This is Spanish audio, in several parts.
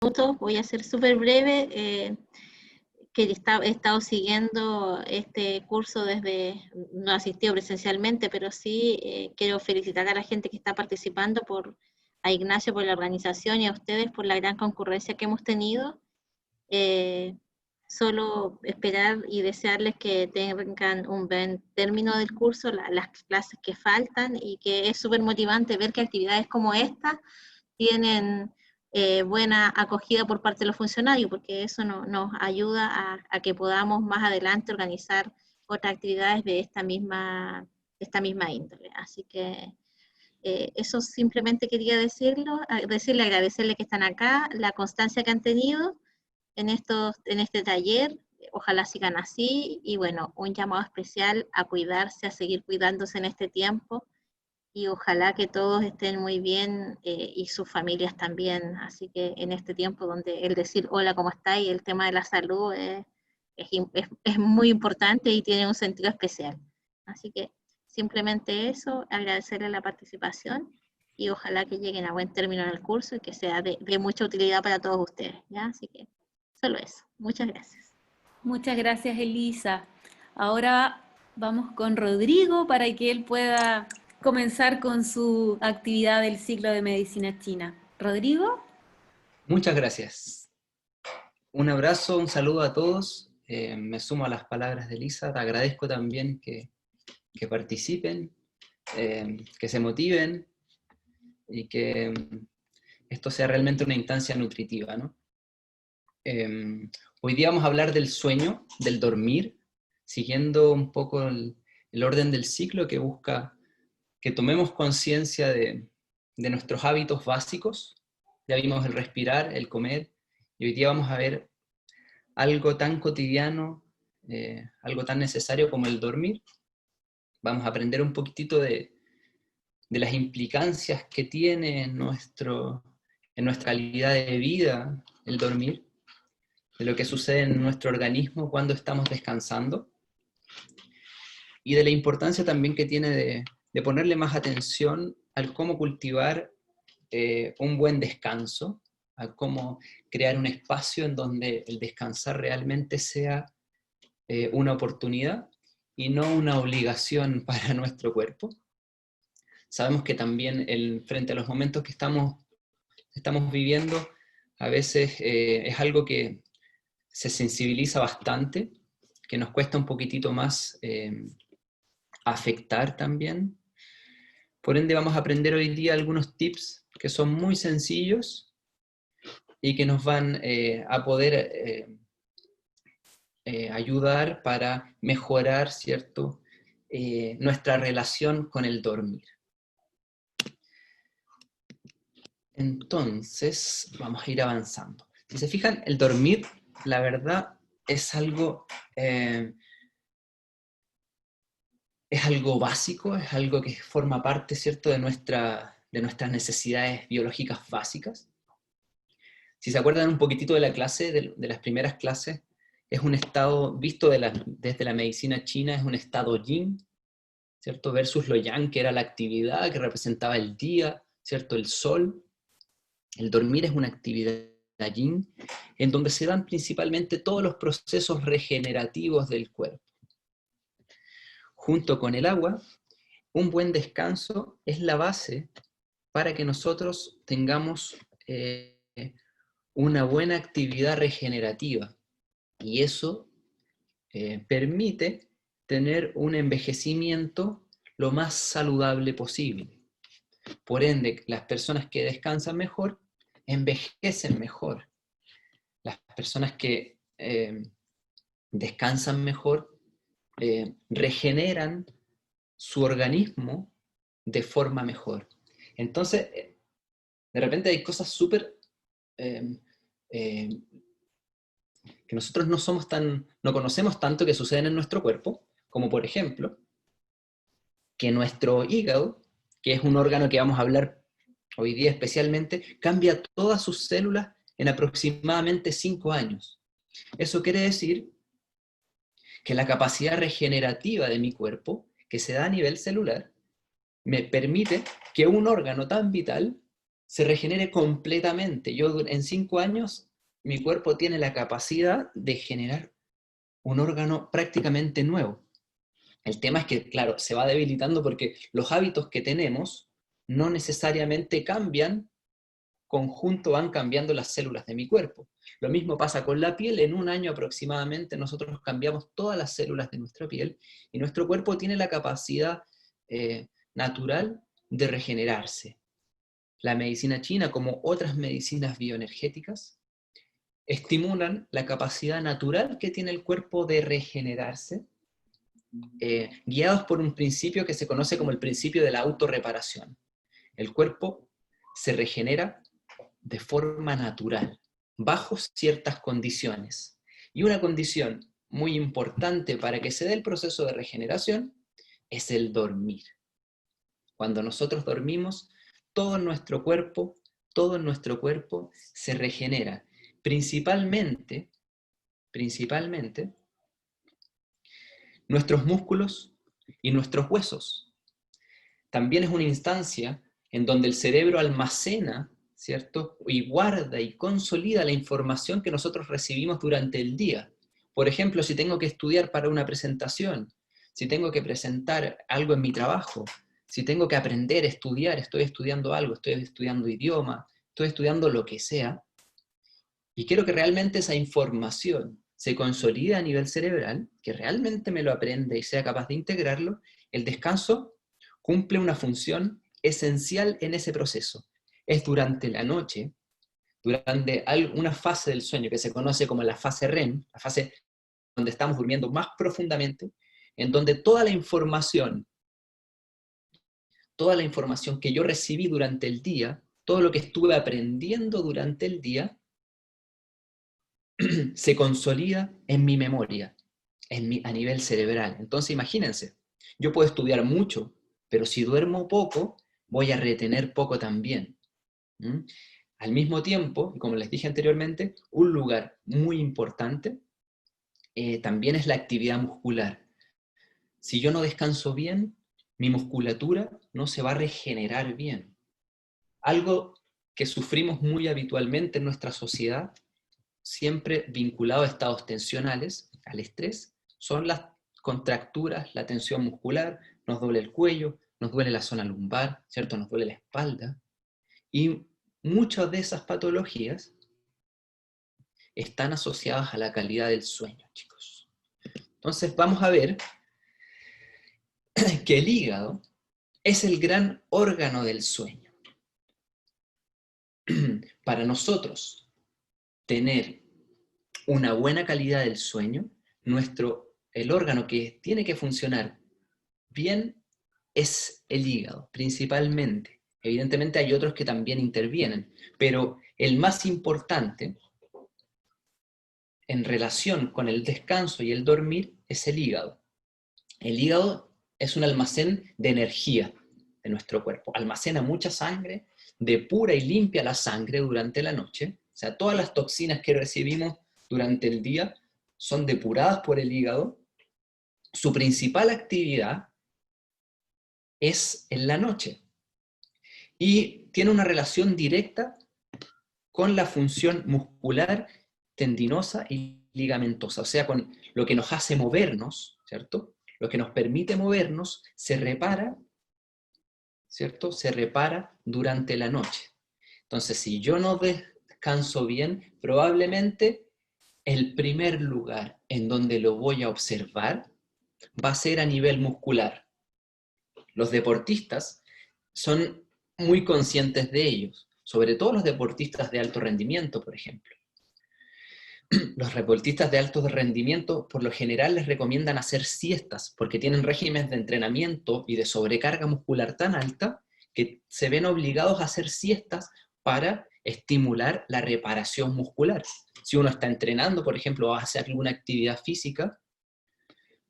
Voy a ser súper breve, que he estado siguiendo este curso no he asistido presencialmente, pero sí quiero felicitar a la gente que está participando, a Ignacio por la organización y a ustedes por la gran concurrencia que hemos tenido. Eh, Solo esperar y desearles que tengan un buen término del curso, las clases que faltan, y que es súper motivante ver que actividades como esta tienen buena acogida por parte de los funcionarios, porque eso nos ayuda a que podamos más adelante organizar otras actividades de esta misma índole. Así que eso simplemente quería agradecerle que están acá, la constancia que han tenido en este taller. Ojalá sigan así, y bueno, un llamado especial a cuidarse, a seguir cuidándose en este tiempo, y ojalá que todos estén muy bien, y sus familias también. Así que en este tiempo donde el decir hola, ¿cómo está? Y el tema de la salud es muy importante y tiene un sentido especial. Así que simplemente eso, agradecerle la participación, y ojalá que lleguen a buen término en el curso y que sea de mucha utilidad para todos ustedes, ¿ya? Así que solo eso. Muchas gracias. Muchas gracias, Elisa. Ahora vamos con Rodrigo para que él pueda comenzar con su actividad del ciclo de medicina china. Rodrigo. Muchas gracias. Un abrazo, un saludo a todos. Me sumo a las palabras de Elisa. Te agradezco también que participen, que se motiven y que esto sea realmente una instancia nutritiva, ¿no? Hoy día vamos a hablar del sueño, del dormir, siguiendo un poco el orden del ciclo que busca que tomemos conciencia de nuestros hábitos básicos. Ya vimos el respirar, el comer, y hoy día vamos a ver algo tan cotidiano, algo tan necesario como el dormir. Vamos a aprender un poquitito de las implicancias que tiene en nuestra calidad de vida el dormir, de lo que sucede en nuestro organismo cuando estamos descansando, y de la importancia también que tiene de ponerle más atención al cómo cultivar un buen descanso, a cómo crear un espacio en donde el descansar realmente sea una oportunidad y no una obligación para nuestro cuerpo. Sabemos que también frente a los momentos que estamos viviendo, a veces es algo que se sensibiliza bastante, que nos cuesta un poquitito más afectar también. Por ende vamos a aprender hoy día algunos tips que son muy sencillos y que nos van a poder ayudar para mejorar, ¿cierto?, nuestra relación con el dormir. Entonces, vamos a ir avanzando. Si se fijan, el dormir, la verdad, es algo básico, es algo que forma parte, ¿cierto?, de nuestras necesidades biológicas básicas. Si se acuerdan un poquitito de la clase, de las primeras clases, es un estado, visto desde la medicina china, es un estado yin, ¿cierto?, versus lo yang, que era la actividad, que representaba el día, ¿cierto?, el sol. El dormir es una actividad yin, en donde se dan principalmente todos los procesos regenerativos del cuerpo. Junto con el agua, un buen descanso es la base para que nosotros tengamos una buena actividad regenerativa, y eso permite tener un envejecimiento lo más saludable posible. Por ende, las personas que descansan mejor, envejecen mejor. Las personas que descansan mejor, regeneran su organismo de forma mejor. Entonces, de repente hay cosas súper que nosotros no conocemos tanto que suceden en nuestro cuerpo, como por ejemplo, que nuestro hígado, que es un órgano que vamos a hablar hoy día especialmente, cambia todas sus células en aproximadamente 5 años. Eso quiere decir que la capacidad regenerativa de mi cuerpo, que se da a nivel celular, me permite que un órgano tan vital se regenere completamente. En 5 años, mi cuerpo tiene la capacidad de generar un órgano prácticamente nuevo. El tema es que, claro, se va debilitando porque los hábitos que tenemos no necesariamente cambian, conjunto van cambiando las células de mi cuerpo. Lo mismo pasa con la piel. En un año aproximadamente nosotros cambiamos todas las células de nuestra piel y nuestro cuerpo tiene la capacidad natural de regenerarse. La medicina china, como otras medicinas bioenergéticas, estimulan la capacidad natural que tiene el cuerpo de regenerarse, guiados por un principio que se conoce como el principio de la autorreparación. El cuerpo se regenera de forma natural, bajo ciertas condiciones. Y una condición muy importante para que se dé el proceso de regeneración es el dormir. Cuando nosotros dormimos, todo nuestro cuerpo se regenera. Principalmente, nuestros músculos y nuestros huesos. También es una instancia en donde el cerebro almacena, ¿cierto? Y guarda y consolida la información que nosotros recibimos durante el día. Por ejemplo, si tengo que estudiar para una presentación, si tengo que presentar algo en mi trabajo, si tengo que aprender a estudiar, estoy estudiando algo, estoy estudiando idioma, estoy estudiando lo que sea, y quiero que realmente esa información se consolide a nivel cerebral, que realmente me lo aprenda y sea capaz de integrarlo, el descanso cumple una función esencial en ese proceso. Es durante la noche, durante una fase del sueño que se conoce como la fase REM, la fase donde estamos durmiendo más profundamente, en donde toda la información que yo recibí durante el día, todo lo que estuve aprendiendo durante el día, se consolida en mi memoria, a nivel cerebral. Entonces imagínense, yo puedo estudiar mucho, pero si duermo poco, voy a retener poco también. ¿Mm? Al mismo tiempo, y como les dije anteriormente, un lugar muy importante también es la actividad muscular. Si yo no descanso bien, mi musculatura no se va a regenerar bien. Algo que sufrimos muy habitualmente en nuestra sociedad, siempre vinculado a estados tensionales, al estrés, son las contracturas, la tensión muscular, nos duele el cuello, nos duele la zona lumbar, ¿cierto? Nos duele la espalda. Y muchas de esas patologías están asociadas a la calidad del sueño, chicos. Entonces vamos a ver que el hígado es el gran órgano del sueño. Para nosotros tener una buena calidad del sueño, el órgano que tiene que funcionar bien es el hígado, principalmente. Evidentemente hay otros que también intervienen, pero el más importante en relación con el descanso y el dormir es el hígado. El hígado es un almacén de energía de nuestro cuerpo. Almacena mucha sangre, depura y limpia la sangre durante la noche. O sea, todas las toxinas que recibimos durante el día son depuradas por el hígado. Su principal actividad es en la noche. Y tiene una relación directa con la función muscular, tendinosa y ligamentosa. O sea, con lo que nos hace movernos, ¿cierto? Lo que nos permite movernos se repara, ¿cierto? Se repara durante la noche. Entonces, si yo no descanso bien, probablemente el primer lugar en donde lo voy a observar va a ser a nivel muscular. Los deportistas son muy conscientes de ellos, sobre todo los deportistas de alto rendimiento, por ejemplo. Los deportistas de alto rendimiento, por lo general, les recomiendan hacer siestas, porque tienen regímenes de entrenamiento y de sobrecarga muscular tan alta que se ven obligados a hacer siestas para estimular la reparación muscular. Si uno está entrenando, por ejemplo, o hace alguna actividad física,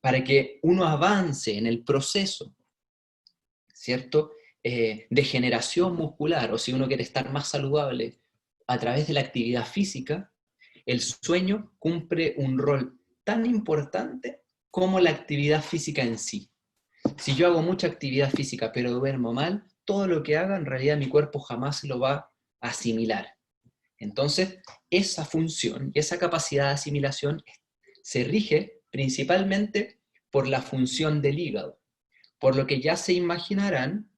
para que uno avance en el proceso, ¿cierto?, de generación muscular, o si uno quiere estar más saludable a través de la actividad física, el sueño cumple un rol tan importante como la actividad física en sí. Si yo hago mucha actividad física pero duermo mal, todo lo que haga, en realidad mi cuerpo jamás lo va a asimilar. Entonces, esa función, esa capacidad de asimilación se rige principalmente por la función del hígado, por lo que ya se imaginarán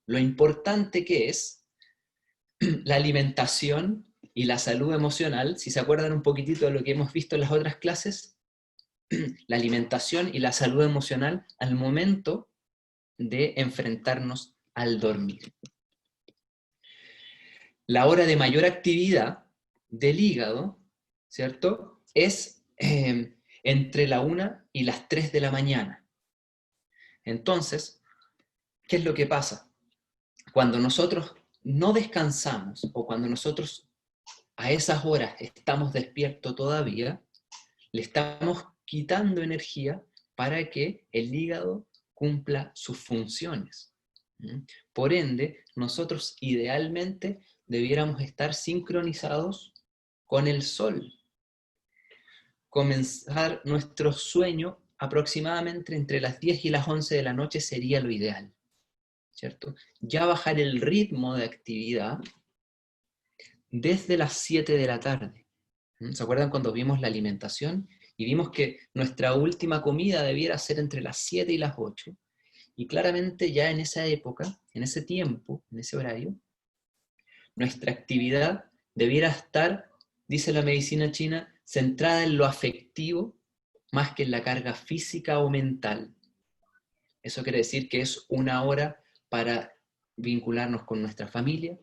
lo importante que es la alimentación y la salud emocional. Si se acuerdan un poquitito de lo que hemos visto en las otras clases, la alimentación y la salud emocional al momento de enfrentarnos al dormir. La hora de mayor actividad del hígado, ¿cierto?, es entre la 1 y las 3 de la mañana. Entonces, ¿qué es lo que pasa? Cuando nosotros no descansamos o cuando nosotros a esas horas estamos despiertos todavía, le estamos quitando energía para que el hígado cumpla sus funciones. Por ende, nosotros idealmente debiéramos estar sincronizados con el sol. Comenzar nuestro sueño aproximadamente entre las 10 y las 11 de la noche sería lo ideal, ¿cierto? Ya bajar el ritmo de actividad desde las 7 de la tarde. ¿Se acuerdan cuando vimos la alimentación? Y vimos que nuestra última comida debiera ser entre las 7 y las 8. Y claramente ya en esa época, en ese tiempo, en ese horario, nuestra actividad debiera estar, dice la medicina china, centrada en lo afectivo más que en la carga física o mental. Eso quiere decir que es una hora para vincularnos con nuestra familia,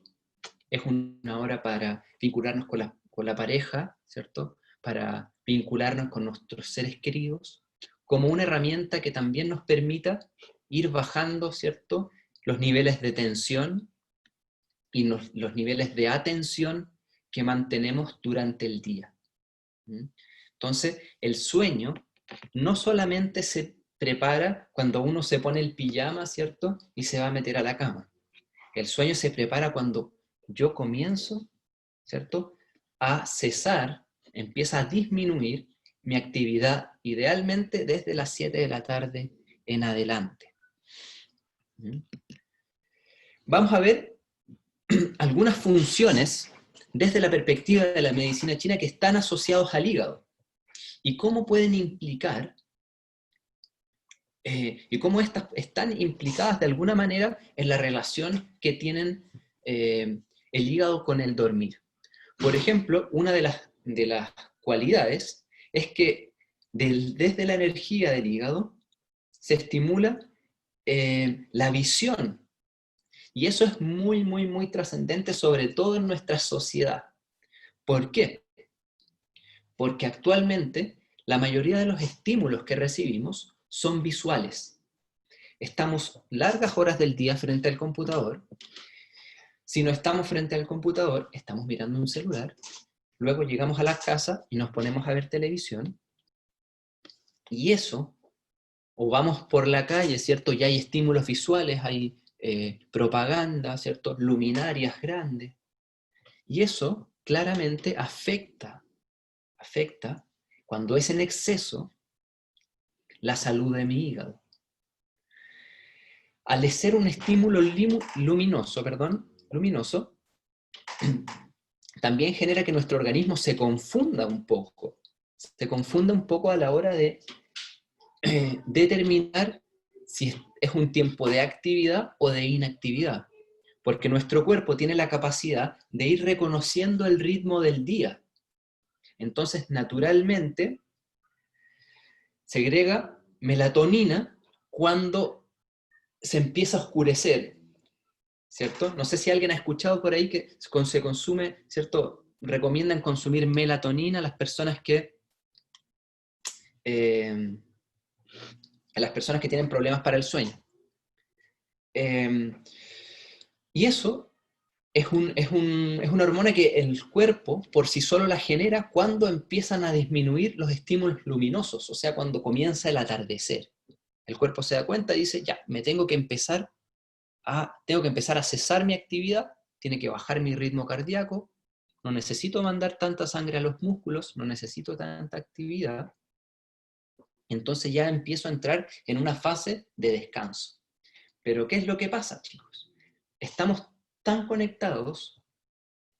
es una hora para vincularnos con la pareja, ¿cierto? Para vincularnos con nuestros seres queridos, como una herramienta que también nos permita ir bajando, ¿cierto?, los niveles de tensión y los niveles de atención que mantenemos durante el día. Entonces, el sueño no solamente se prepara cuando uno se pone el pijama, ¿cierto?, y se va a meter a la cama. El sueño se prepara cuando yo comienzo, ¿cierto?, a cesar, empieza a disminuir mi actividad, idealmente desde las 7 de la tarde en adelante. Vamos a ver algunas funciones desde la perspectiva de la medicina china que están asociados al hígado y cómo pueden implicar y cómo estas están implicadas de alguna manera en la relación que tienen el hígado con el dormir. Por ejemplo, una de las cualidades es que desde la energía del hígado se estimula la visión. Y eso es muy, muy, muy trascendente, sobre todo en nuestra sociedad. ¿Por qué? Porque actualmente la mayoría de los estímulos que recibimos son visuales. Estamos largas horas del día frente al computador. Si no estamos frente al computador, estamos mirando un celular. Luego llegamos a la casa y nos ponemos a ver televisión. Y eso, o vamos por la calle, ¿cierto? Ya hay estímulos visuales, hay propaganda, ¿cierto?, luminarias grandes. Y eso claramente afecta, cuando es en exceso, la salud de mi hígado. Al ser un estímulo luminoso, también genera que nuestro organismo se confunda un poco. Se confunda un poco a la hora de determinar si es un tiempo de actividad o de inactividad, porque nuestro cuerpo tiene la capacidad de ir reconociendo el ritmo del día. Entonces, naturalmente, segrega melatonina cuando se empieza a oscurecer, ¿cierto? No sé si alguien ha escuchado por ahí que se consume, ¿cierto? Recomiendan consumir melatonina a las personas que tienen problemas para el sueño. Y eso es una hormona que el cuerpo por sí solo la genera cuando empiezan a disminuir los estímulos luminosos, o sea, cuando comienza el atardecer. El cuerpo se da cuenta y dice, ya, tengo que empezar a cesar mi actividad, tiene que bajar mi ritmo cardíaco, no necesito mandar tanta sangre a los músculos, no necesito tanta actividad. Entonces ya empiezo a entrar en una fase de descanso. Pero ¿qué es lo que pasa, chicos? Estamos tan conectados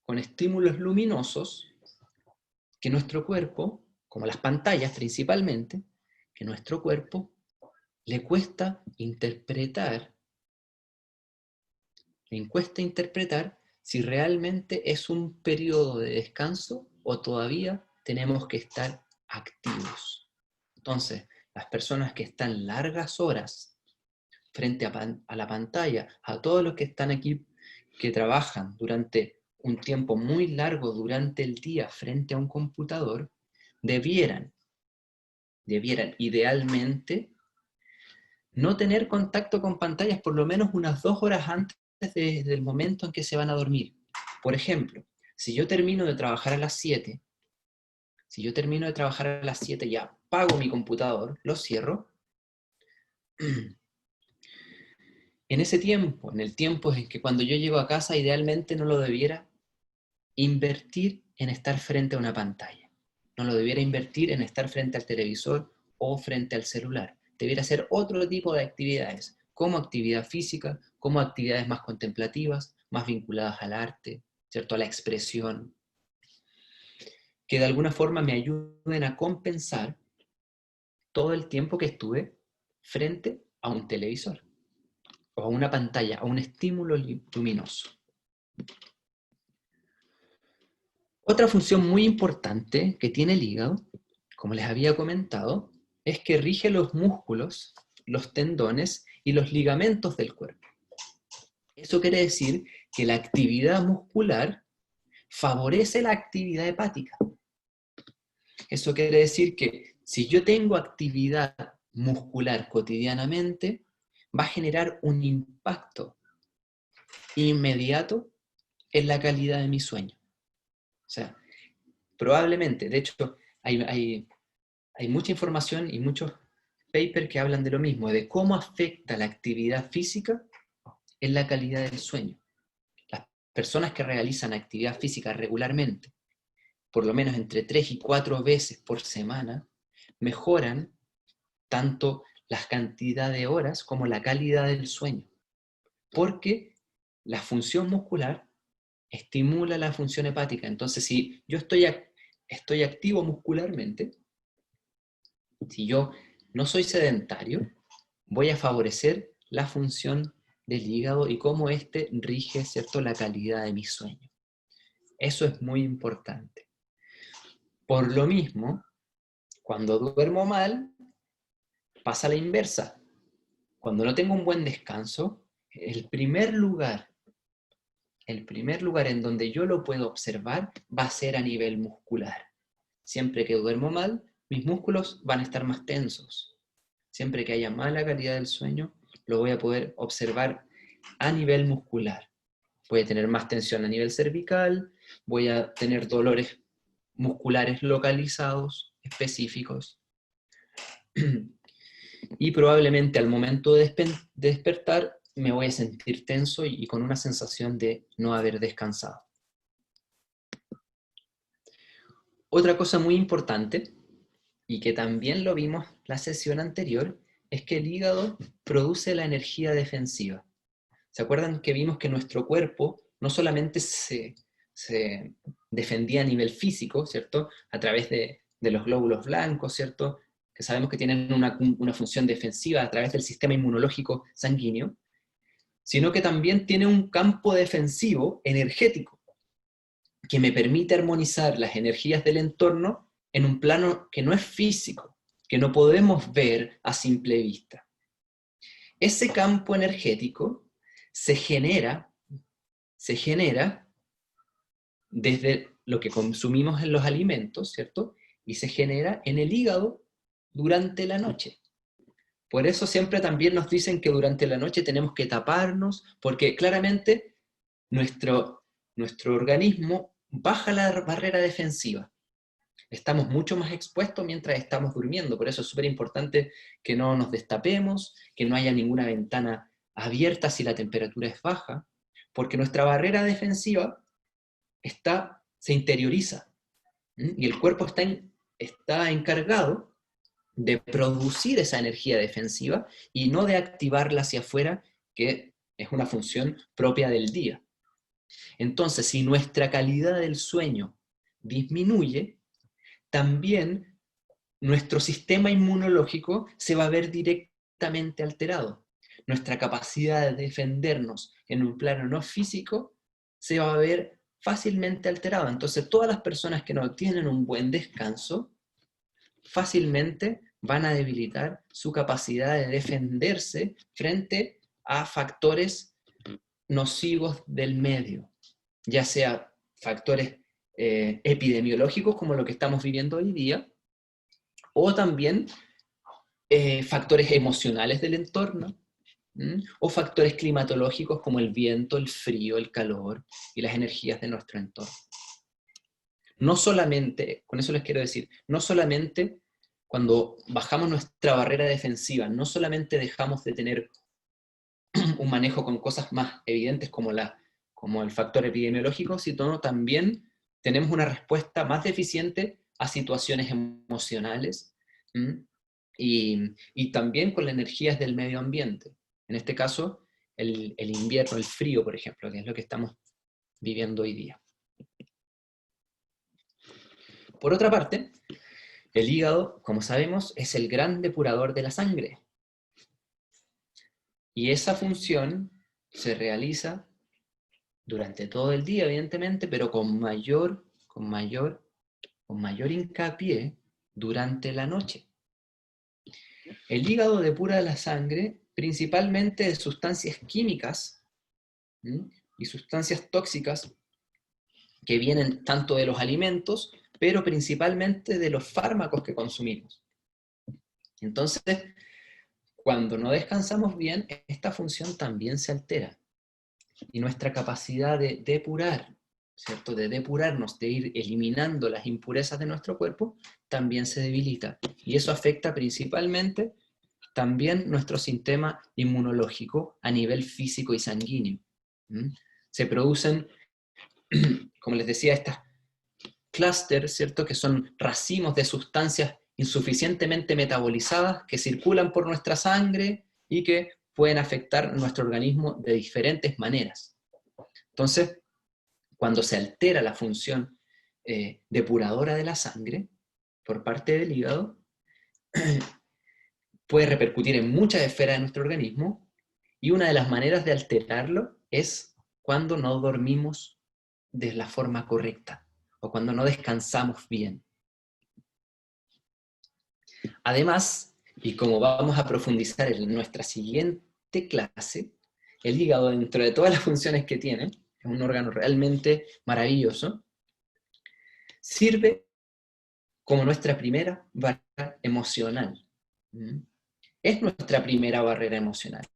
con estímulos luminosos que nuestro cuerpo, como las pantallas principalmente, que nuestro cuerpo le cuesta interpretar si realmente es un periodo de descanso o todavía tenemos que estar activos. Entonces, las personas que están largas horas frente a la pantalla, a todos los que están aquí, que trabajan durante un tiempo muy largo durante el día frente a un computador, debieran idealmente no tener contacto con pantallas por lo menos unas 2 horas antes del momento en que se van a dormir. Por ejemplo, si yo termino de trabajar a las 7, ya apago mi computador, lo cierro. En ese tiempo, en el tiempo en que cuando yo llego a casa, idealmente no lo debiera invertir en estar frente a una pantalla. No lo debiera invertir en estar frente al televisor o frente al celular. Debiera hacer otro tipo de actividades, como actividad física, como actividades más contemplativas, más vinculadas al arte, ¿cierto? A la expresión, que de alguna forma me ayuden a compensar todo el tiempo que estuve frente a un televisor, o a una pantalla, a un estímulo luminoso. Otra función muy importante que tiene el hígado, como les había comentado, es que rige los músculos, los tendones y los ligamentos del cuerpo. Eso quiere decir que la actividad muscular favorece la actividad hepática. Eso quiere decir que si yo tengo actividad muscular cotidianamente, va a generar un impacto inmediato en la calidad de mi sueño. O sea, probablemente, de hecho, hay mucha información y muchos papers que hablan de lo mismo, de cómo afecta la actividad física en la calidad del sueño. Las personas que realizan actividad física regularmente, por lo menos entre 3 y 4 veces por semana, mejoran tanto la cantidad de horas como la calidad del sueño. Porque la función muscular estimula la función hepática. Entonces, si yo estoy activo muscularmente, si yo no soy sedentario, voy a favorecer la función del hígado y cómo éste rige, ¿cierto?, la calidad de mi sueño. Eso es muy importante. Por lo mismo, cuando duermo mal, pasa la inversa. Cuando no tengo un buen descanso, el primer lugar en donde yo lo puedo observar va a ser a nivel muscular. Siempre que duermo mal, mis músculos van a estar más tensos. Siempre que haya mala calidad del sueño, lo voy a poder observar a nivel muscular. Voy a tener más tensión a nivel cervical, voy a tener dolores musculares localizados, específicos. Y probablemente al momento de despertar me voy a sentir tenso y con una sensación de no haber descansado. Otra cosa muy importante, y que también lo vimos la sesión anterior, es que el hígado produce la energía defensiva. ¿Se acuerdan que vimos que nuestro cuerpo no solamente se defendía a nivel físico, ¿cierto? A través de los glóbulos blancos, ¿cierto? Que sabemos que tienen una función defensiva a través del sistema inmunológico sanguíneo, sino que también tiene un campo defensivo energético que me permite armonizar las energías del entorno en un plano que no es físico, que no podemos ver a simple vista. Ese campo energético se genera desde lo que consumimos en los alimentos, ¿cierto? Y se genera en el hígado durante la noche. Por eso siempre también nos dicen que durante la noche tenemos que taparnos, porque claramente nuestro organismo baja la barrera defensiva. Estamos mucho más expuestos mientras estamos durmiendo, por eso es súper importante que no nos destapemos, que no haya ninguna ventana abierta si la temperatura es baja, porque nuestra barrera defensiva se interioriza, y el cuerpo está encargado de producir esa energía defensiva y no de activarla hacia afuera que es una función propia del día. Entonces, si nuestra calidad del sueño disminuye, también nuestro sistema inmunológico se va a ver directamente alterado. Nuestra capacidad de defendernos en un plano no físico se va a ver fácilmente alterada. Entonces, todas las personas que no tienen un buen descanso fácilmente van a debilitar su capacidad de defenderse frente a factores nocivos del medio, ya sea factores epidemiológicos como lo que estamos viviendo hoy día, o también factores emocionales del entorno, o factores climatológicos como el viento, el frío, el calor y las energías de nuestro entorno. No solamente, con eso les quiero decir, no solamente cuando bajamos nuestra barrera defensiva, no solamente dejamos de tener un manejo con cosas más evidentes como el factor epidemiológico, sino también tenemos una respuesta más deficiente a situaciones emocionales, y también con las energías del medio ambiente. En este caso, el invierno, el frío, por ejemplo, que es lo que estamos viviendo hoy día. Por otra parte, el hígado, como sabemos, es el gran depurador de la sangre. Y esa función se realiza durante todo el día, evidentemente, pero con mayor hincapié durante la noche. El hígado depura la sangre principalmente de sustancias químicas y sustancias tóxicas que vienen tanto de los alimentos, pero principalmente de los fármacos que consumimos. Entonces, cuando no descansamos bien, esta función también se altera. Y nuestra capacidad de depurar, ¿cierto? De depurarnos, de ir eliminando las impurezas de nuestro cuerpo, también se debilita. Y eso afecta principalmente también nuestro sistema inmunológico a nivel físico y sanguíneo. Se producen, como les decía, estas clústeres, ¿cierto? Que son racimos de sustancias insuficientemente metabolizadas que circulan por nuestra sangre y que pueden afectar nuestro organismo de diferentes maneras. Entonces, cuando se altera la función depuradora de la sangre por parte del hígado, puede repercutir en muchas esferas de nuestro organismo, y una de las maneras de alterarlo es cuando no dormimos de la forma correcta o cuando no descansamos bien. Además, y como vamos a profundizar en nuestra siguiente clase, el hígado, dentro de todas las funciones que tiene, es un órgano realmente maravilloso, sirve como nuestra primera barrera emocional. Es nuestra primera barrera emocional.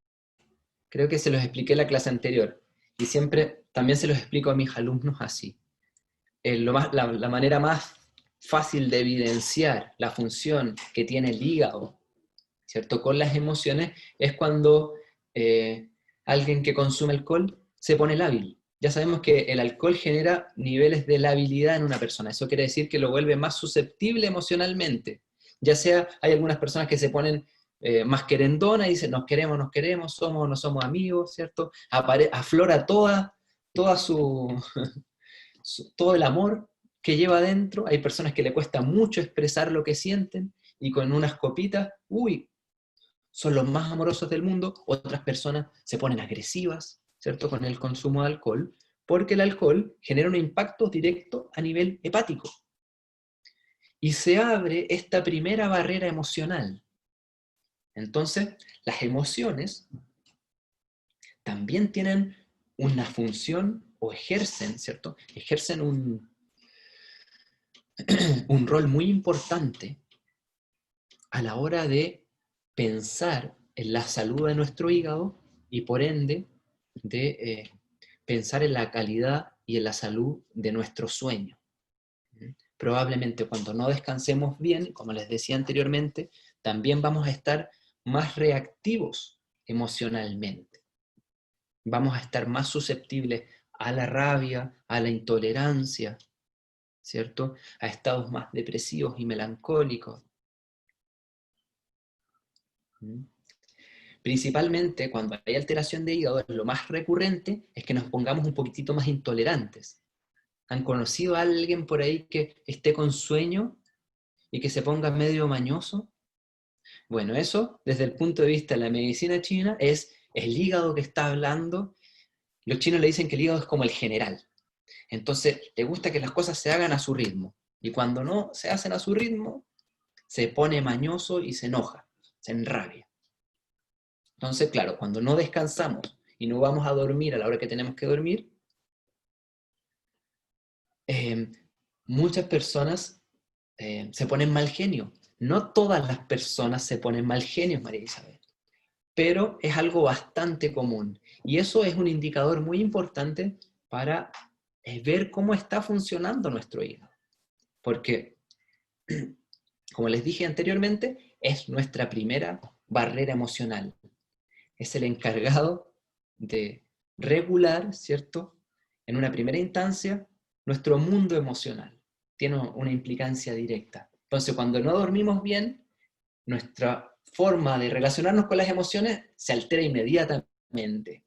Creo que se los expliqué en la clase anterior, y siempre también se los explico a mis alumnos así. La manera más fácil de evidenciar la función que tiene el hígado, ¿cierto?, con las emociones, es cuando alguien que consume alcohol se pone lábil. Ya sabemos que el alcohol genera niveles de labilidad en una persona. Eso quiere decir que lo vuelve más susceptible emocionalmente. Ya sea, hay algunas personas que se ponen más querendonas y dicen, nos queremos, somos o no somos amigos, ¿cierto? Aflora todo el amor que lleva adentro. Hay personas que le cuesta mucho expresar lo que sienten, y con unas copitas, son los más amorosos del mundo. Otras personas se ponen agresivas, ¿cierto?, con el consumo de alcohol, porque el alcohol genera un impacto directo a nivel hepático. Y se abre esta primera barrera emocional. Entonces, las emociones también tienen una función, o ejercen, ¿cierto? Ejercen un rol muy importante a la hora de pensar en la salud de nuestro hígado y por ende de pensar en la calidad y en la salud de nuestro sueño. Probablemente cuando no descansemos bien, como les decía anteriormente, también vamos a estar más reactivos emocionalmente. Vamos a estar más susceptibles a la rabia, a la intolerancia, ¿cierto?, a estados más depresivos y melancólicos. principalmente cuando hay alteración de hígado, lo más recurrente es que nos pongamos un poquitito más intolerantes. ¿Han conocido a alguien por ahí que esté con sueño y que se ponga medio mañoso? Bueno, eso desde el punto de vista de la medicina china es el hígado que está hablando. Los chinos le dicen que el hígado es como el general. Entonces, le gusta que las cosas se hagan a su ritmo. Y cuando no se hacen a su ritmo, se pone mañoso y se enoja, se enrabia. Entonces, claro, cuando no descansamos y no vamos a dormir a la hora que tenemos que dormir, muchas personas se ponen mal genio. No todas las personas se ponen mal genio, María Isabel, pero es algo bastante común. Y eso es un indicador muy importante para ver cómo está funcionando nuestro hígado. Porque, como les dije anteriormente, es nuestra primera barrera emocional. Es el encargado de regular, ¿cierto?, en una primera instancia, nuestro mundo emocional. Tiene una implicancia directa. Entonces, cuando no dormimos bien, nuestra forma de relacionarnos con las emociones se altera inmediatamente.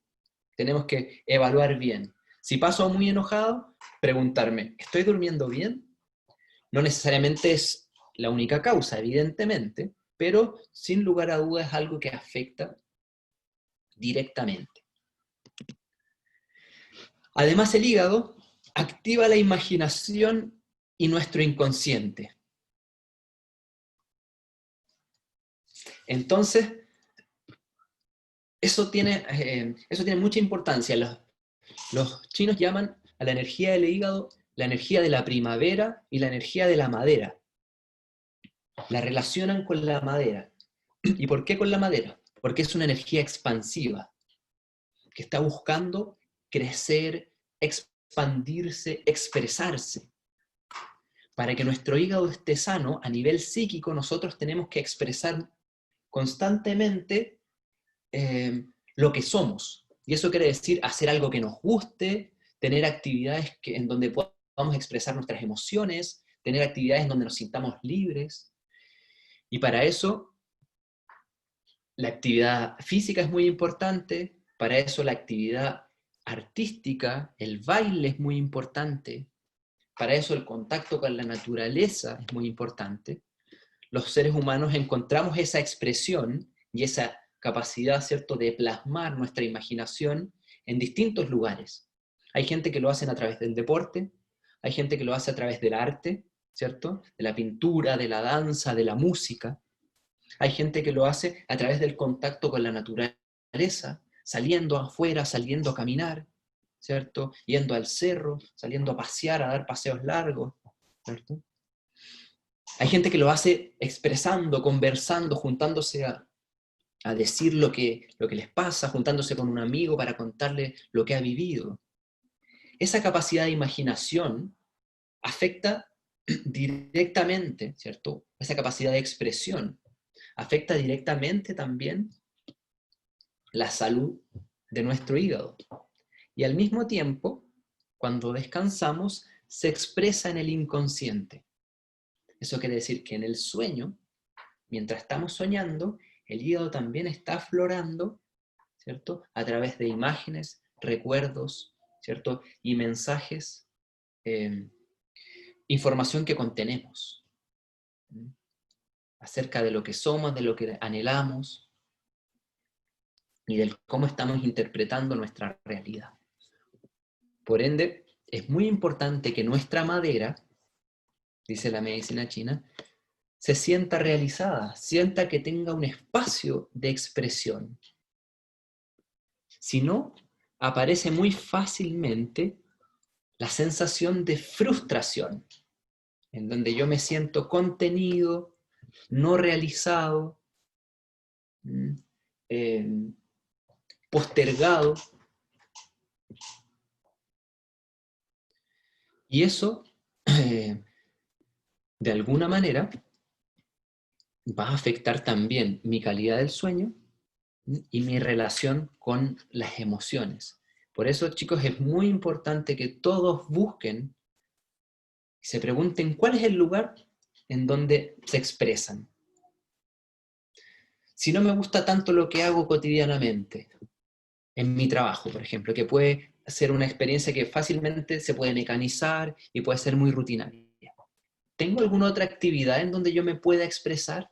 Tenemos que evaluar bien. Si paso muy enojado, preguntarme, ¿estoy durmiendo bien? No necesariamente es la única causa, evidentemente, pero sin lugar a dudas es algo que afecta directamente. Además, el hígado activa la imaginación y nuestro inconsciente. Entonces, eso tiene mucha importancia. Los chinos llaman a la energía del hígado la energía de la primavera y la energía de la madera. La relacionan con la madera. ¿Y por qué con la madera? Porque es una energía expansiva, que está buscando crecer, expandirse, expresarse. Para que nuestro hígado esté sano, a nivel psíquico, nosotros tenemos que expresar constantemente lo que somos. Y eso quiere decir hacer algo que nos guste, tener actividades en donde podamos expresar nuestras emociones, tener actividades en donde nos sintamos libres. Y para eso, la actividad física es muy importante, para eso la actividad artística, el baile es muy importante, para eso el contacto con la naturaleza es muy importante. Los seres humanos encontramos esa expresión y esa capacidad, ¿cierto?, de plasmar nuestra imaginación en distintos lugares. Hay gente que lo hace a través del deporte, hay gente que lo hace a través del arte, ¿cierto?, de la pintura, de la danza, de la música. Hay gente que lo hace a través del contacto con la naturaleza, saliendo afuera, saliendo a caminar, ¿cierto?, yendo al cerro, saliendo a pasear, a dar paseos largos, ¿cierto? Hay gente que lo hace expresando, conversando, juntándose a decir lo que les pasa, juntándose con un amigo para contarle lo que ha vivido. Esa capacidad de imaginación afecta directamente, ¿cierto? Esa capacidad de expresión afecta directamente también la salud de nuestro hígado. Y al mismo tiempo, cuando descansamos, se expresa en el inconsciente. Eso quiere decir que en el sueño, mientras estamos soñando, el hígado también está aflorando, ¿cierto?, a través de imágenes, recuerdos, ¿cierto?, y mensajes, información que contenemos, acerca de lo que somos, de lo que anhelamos, y de cómo estamos interpretando nuestra realidad. Por ende, es muy importante que nuestra madera, dice la medicina china, se sienta realizada, sienta que tenga un espacio de expresión. Si no, aparece muy fácilmente la sensación de frustración, en donde yo me siento contenido, no realizado, postergado. Y eso, de alguna manera, va a afectar también mi calidad del sueño y mi relación con las emociones. Por eso, chicos, es muy importante que todos busquen y se pregunten cuál es el lugar en donde se expresan. Si no me gusta tanto lo que hago cotidianamente, en mi trabajo, por ejemplo, que puede ser una experiencia que fácilmente se puede mecanizar y puede ser muy rutinaria. ¿Tengo alguna otra actividad en donde yo me pueda expresar?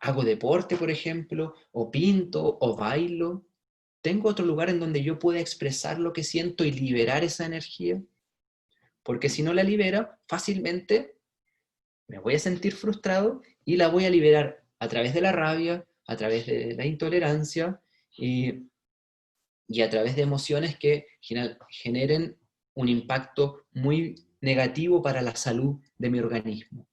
¿Hago deporte, por ejemplo? ¿O pinto? ¿O bailo? ¿Tengo otro lugar en donde yo pueda expresar lo que siento y liberar esa energía? Porque si no la libero, fácilmente me voy a sentir frustrado y la voy a liberar a través de la rabia, a través de la intolerancia y a través de emociones que generen un impacto muy negativo para la salud de mi organismo.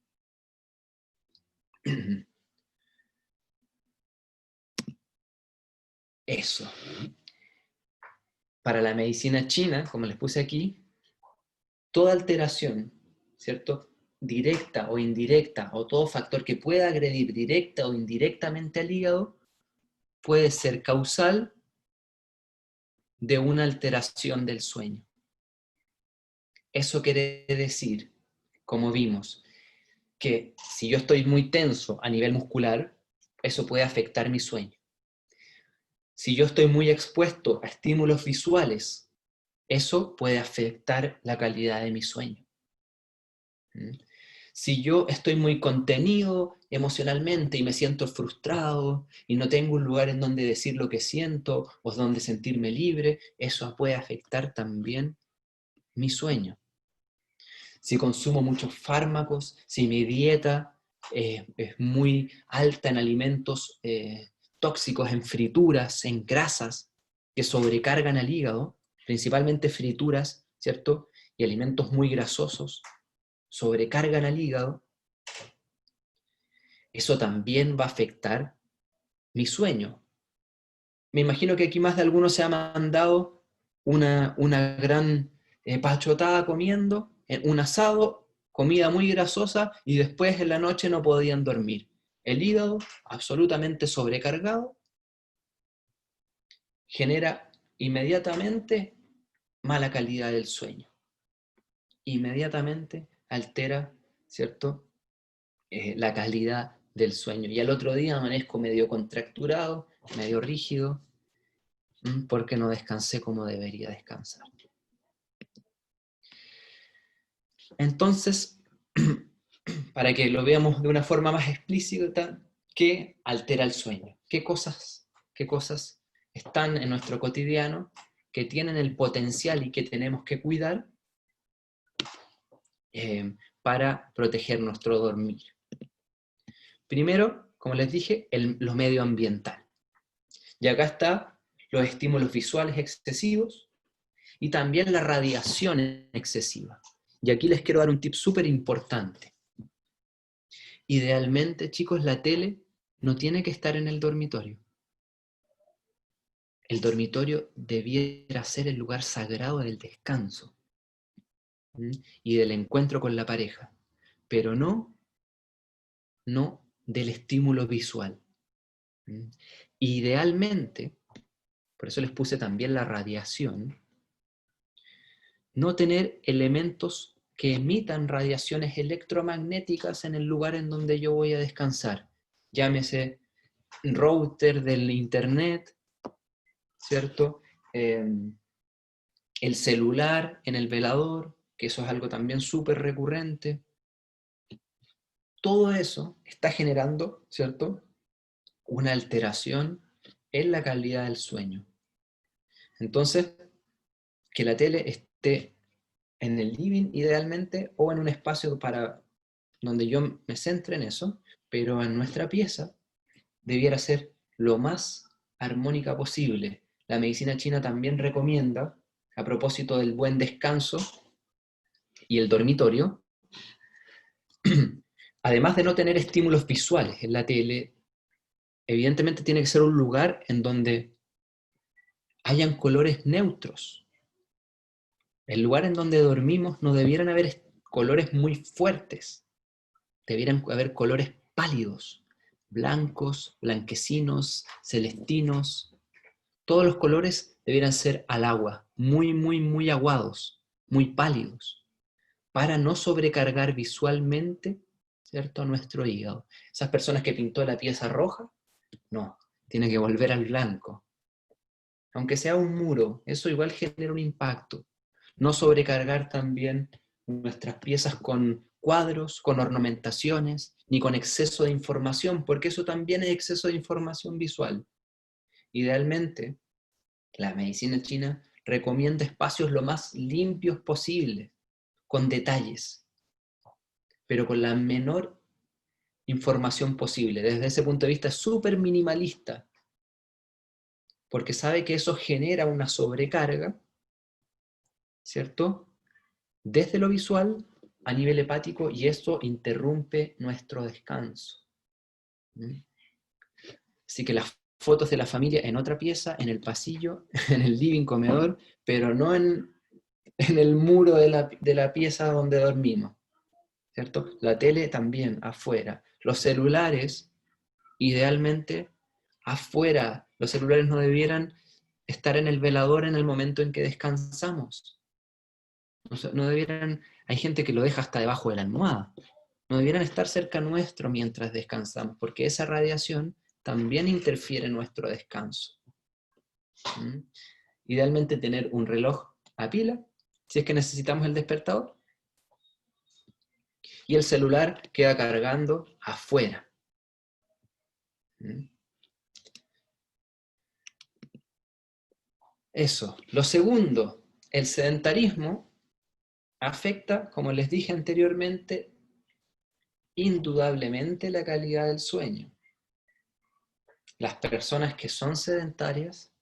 Eso. Para la medicina china, como les puse aquí, toda alteración, ¿cierto?, directa o indirecta, o todo factor que pueda agredir directa o indirectamente al hígado, puede ser causal de una alteración del sueño. Eso quiere decir, como vimos, que si yo estoy muy tenso a nivel muscular, eso puede afectar mi sueño. Si yo estoy muy expuesto a estímulos visuales, eso puede afectar la calidad de mi sueño. Si yo estoy muy contenido emocionalmente y me siento frustrado y no tengo un lugar en donde decir lo que siento o donde sentirme libre, eso puede afectar también mi sueño. Si consumo muchos fármacos, si mi dieta es muy alta en alimentos tóxicos, en frituras, en grasas que sobrecargan al hígado, principalmente frituras, ¿cierto? Y alimentos muy grasosos, sobrecargan al hígado, eso también va a afectar mi sueño. Me imagino que aquí más de alguno se ha mandado una gran pachotada comiendo, un asado, comida muy grasosa, y después en la noche no podían dormir. El hígado, absolutamente sobrecargado, genera inmediatamente mala calidad del sueño. Inmediatamente altera, ¿cierto?, la calidad del sueño. Y al otro día amanezco medio contracturado, medio rígido, porque no descansé como debería descansar. Entonces, para que lo veamos de una forma más explícita, ¿qué altera el sueño? ¿Qué cosas están en nuestro cotidiano que tienen el potencial y que tenemos que cuidar para proteger nuestro dormir? Primero, como les dije, lo medioambiental. Y acá está los estímulos visuales excesivos y también la radiación excesiva. Y aquí les quiero dar un tip súper importante. Idealmente, chicos, la tele no tiene que estar en el dormitorio. El dormitorio debiera ser el lugar sagrado del descanso y del encuentro con la pareja, pero no del estímulo visual. Idealmente, por eso les puse también la radiación, no tener elementos que emitan radiaciones electromagnéticas en el lugar en donde yo voy a descansar. Llámese router del internet, ¿cierto? El celular en el velador, que eso es algo también súper recurrente. Todo eso está generando, ¿cierto?, una alteración en la calidad del sueño. Entonces, que la tele esté en el living idealmente o en un espacio para donde yo me centre en eso, pero en nuestra pieza debiera ser lo más armónica posible. La medicina china también recomienda, a propósito del buen descanso y el dormitorio, además de no tener estímulos visuales en la tele, evidentemente tiene que ser un lugar en donde hayan colores neutros. El lugar en donde dormimos no debieran haber colores muy fuertes, debieran haber colores pálidos, blancos, blanquecinos, celestinos. Todos los colores debieran ser al agua, muy, muy, muy aguados, muy pálidos, para no sobrecargar visualmente, ¿cierto?, a nuestro hígado. Esas personas que pintó la pieza roja, No, tiene que volver al blanco. Aunque sea un muro, eso igual genera un impacto. No sobrecargar también nuestras piezas con cuadros, con ornamentaciones, ni con exceso de información, porque eso también es exceso de información visual. Idealmente, la medicina china recomienda espacios lo más limpios posible, con detalles, pero con la menor información posible. Desde ese punto de vista es súper minimalista, porque sabe que eso genera una sobrecarga, ¿cierto? Desde lo visual a nivel hepático, y eso interrumpe nuestro descanso. Así que las fotos de la familia en otra pieza, en el pasillo, en el living comedor, pero no en el muro de la pieza donde dormimos, ¿cierto? La tele también afuera. Los celulares, idealmente, afuera. Los celulares no debieran estar en el velador en el momento en que descansamos. No debieran, hay gente que lo deja hasta debajo de la almohada. No debieran estar cerca nuestro mientras descansamos, porque esa radiación también interfiere en nuestro descanso. Idealmente tener un reloj a pila, si es que necesitamos el despertador, y el celular queda cargando afuera. Eso. Lo segundo, el sedentarismo afecta, como les dije anteriormente, indudablemente la calidad del sueño. Las personas que son sedentarias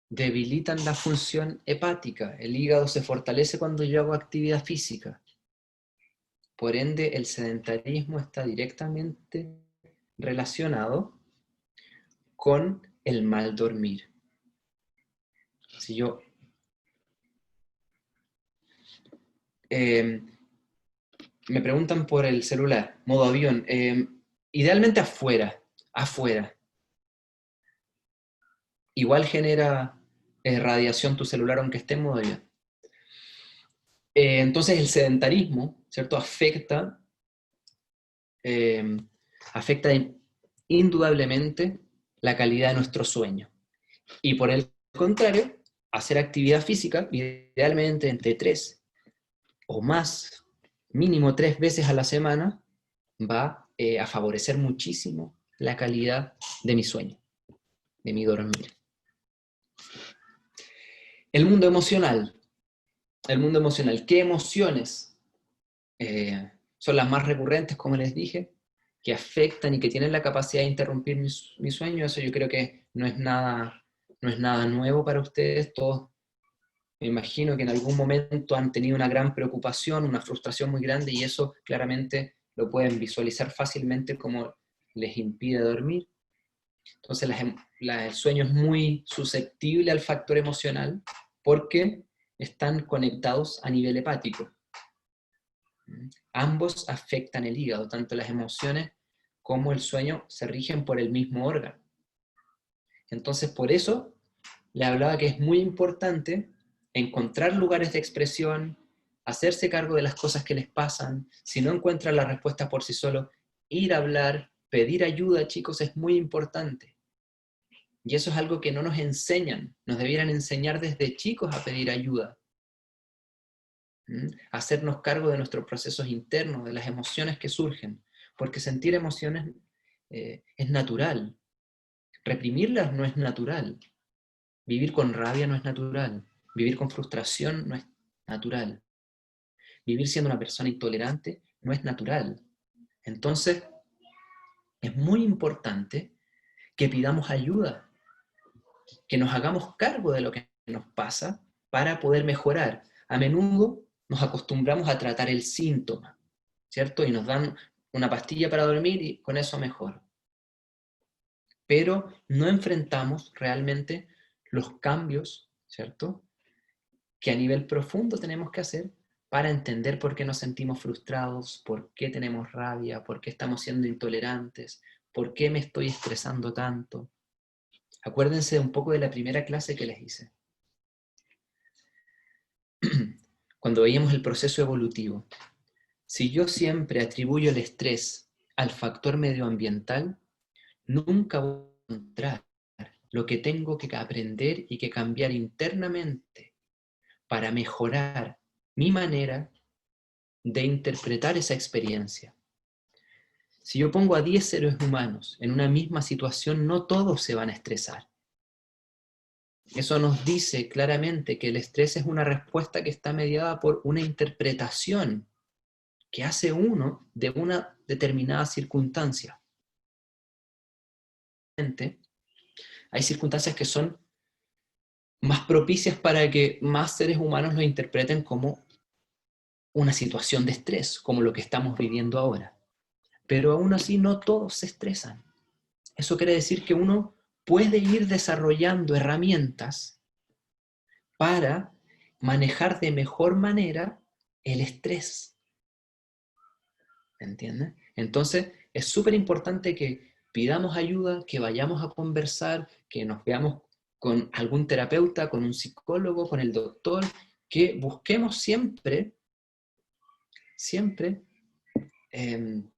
debilitan la función hepática. El hígado se fortalece cuando yo hago actividad física. Por ende, el sedentarismo está directamente relacionado con el mal dormir. Si yo me preguntan por el celular, modo avión, idealmente afuera. Igual genera radiación tu celular aunque esté en modo avión. Entonces el sedentarismo, ¿cierto? Afecta indudablemente la calidad de nuestro sueño. Y por el contrario, hacer actividad física, idealmente entre 3 o más, mínimo 3 veces a la semana, va a favorecer muchísimo la calidad de mi sueño, de mi dormir. El mundo emocional. ¿Qué emociones son las más recurrentes, como les dije, que afectan y que tienen la capacidad de interrumpir mi sueño? Eso yo creo que no es nada nuevo para ustedes. Todos me imagino que en algún momento han tenido una gran preocupación, una frustración muy grande, y eso claramente lo pueden visualizar fácilmente como les impide dormir. Entonces el sueño es muy susceptible al factor emocional porque están conectados a nivel hepático. Ambos afectan el hígado, tanto las emociones como el sueño se rigen por el mismo órgano. Entonces, por eso le hablaba que es muy importante encontrar lugares de expresión, hacerse cargo de las cosas que les pasan. Si no encuentran la respuesta por sí solo, ir a hablar, pedir ayuda, chicos, es muy importante. Y eso es algo que no nos enseñan. Nos debieran enseñar desde chicos a pedir ayuda. Hacernos cargo de nuestros procesos internos, de las emociones que surgen, porque sentir emociones es natural. Reprimirlas no es natural. Vivir con rabia no es natural. Vivir con frustración no es natural. Vivir siendo una persona intolerante no es natural. Entonces, es muy importante que pidamos ayuda, que nos hagamos cargo de lo que nos pasa para poder mejorar. A menudo nos acostumbramos a tratar el síntoma, ¿cierto? Y nos dan una pastilla para dormir y con eso mejor. Pero no enfrentamos realmente los cambios, ¿cierto?, que a nivel profundo tenemos que hacer para entender por qué nos sentimos frustrados, por qué tenemos rabia, por qué estamos siendo intolerantes, por qué me estoy estresando tanto. Acuérdense un poco de la primera clase que les hice. Cuando veíamos el proceso evolutivo. Si yo siempre atribuyo el estrés al factor medioambiental, nunca voy a encontrar lo que tengo que aprender y que cambiar internamente para mejorar mi manera de interpretar esa experiencia. Si yo pongo a 10 seres humanos en una misma situación, no todos se van a estresar. Eso nos dice claramente que el estrés es una respuesta que está mediada por una interpretación que hace uno de una determinada circunstancia. Hay circunstancias que son más propicias para que más seres humanos lo interpreten como una situación de estrés, como lo que estamos viviendo ahora. Pero aún así no todos se estresan. Eso quiere decir que uno puede ir desarrollando herramientas para manejar de mejor manera el estrés. ¿Entienden? Entonces, es súper importante que pidamos ayuda, que vayamos a conversar, que nos veamos con algún terapeuta, con un psicólogo, con el doctor, que busquemos siempre el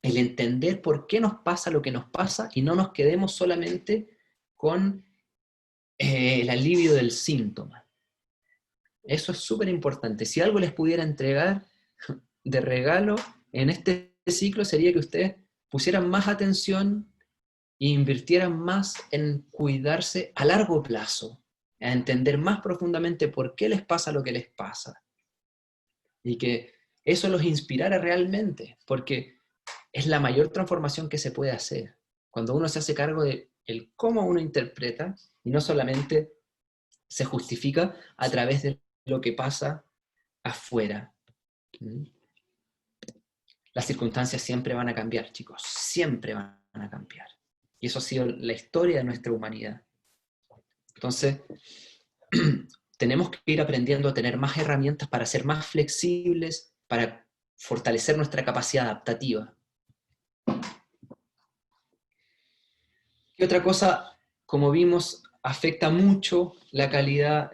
entender por qué nos pasa lo que nos pasa y no nos quedemos solamente con el alivio del síntoma. Eso es súper importante. Si algo les pudiera entregar de regalo en este ciclo sería que ustedes pusieran más atención e invirtieran más en cuidarse a largo plazo, a entender más profundamente por qué les pasa lo que les pasa. Y que eso los inspirara realmente, porque es la mayor transformación que se puede hacer. Cuando uno se hace cargo de el cómo uno interpreta y no solamente se justifica a través de lo que pasa afuera. Las circunstancias siempre van a cambiar, chicos, siempre van a cambiar. Y eso ha sido la historia de nuestra humanidad. Entonces, tenemos que ir aprendiendo a tener más herramientas para ser más flexibles, para fortalecer nuestra capacidad adaptativa. Y otra cosa, como vimos, afecta mucho la calidad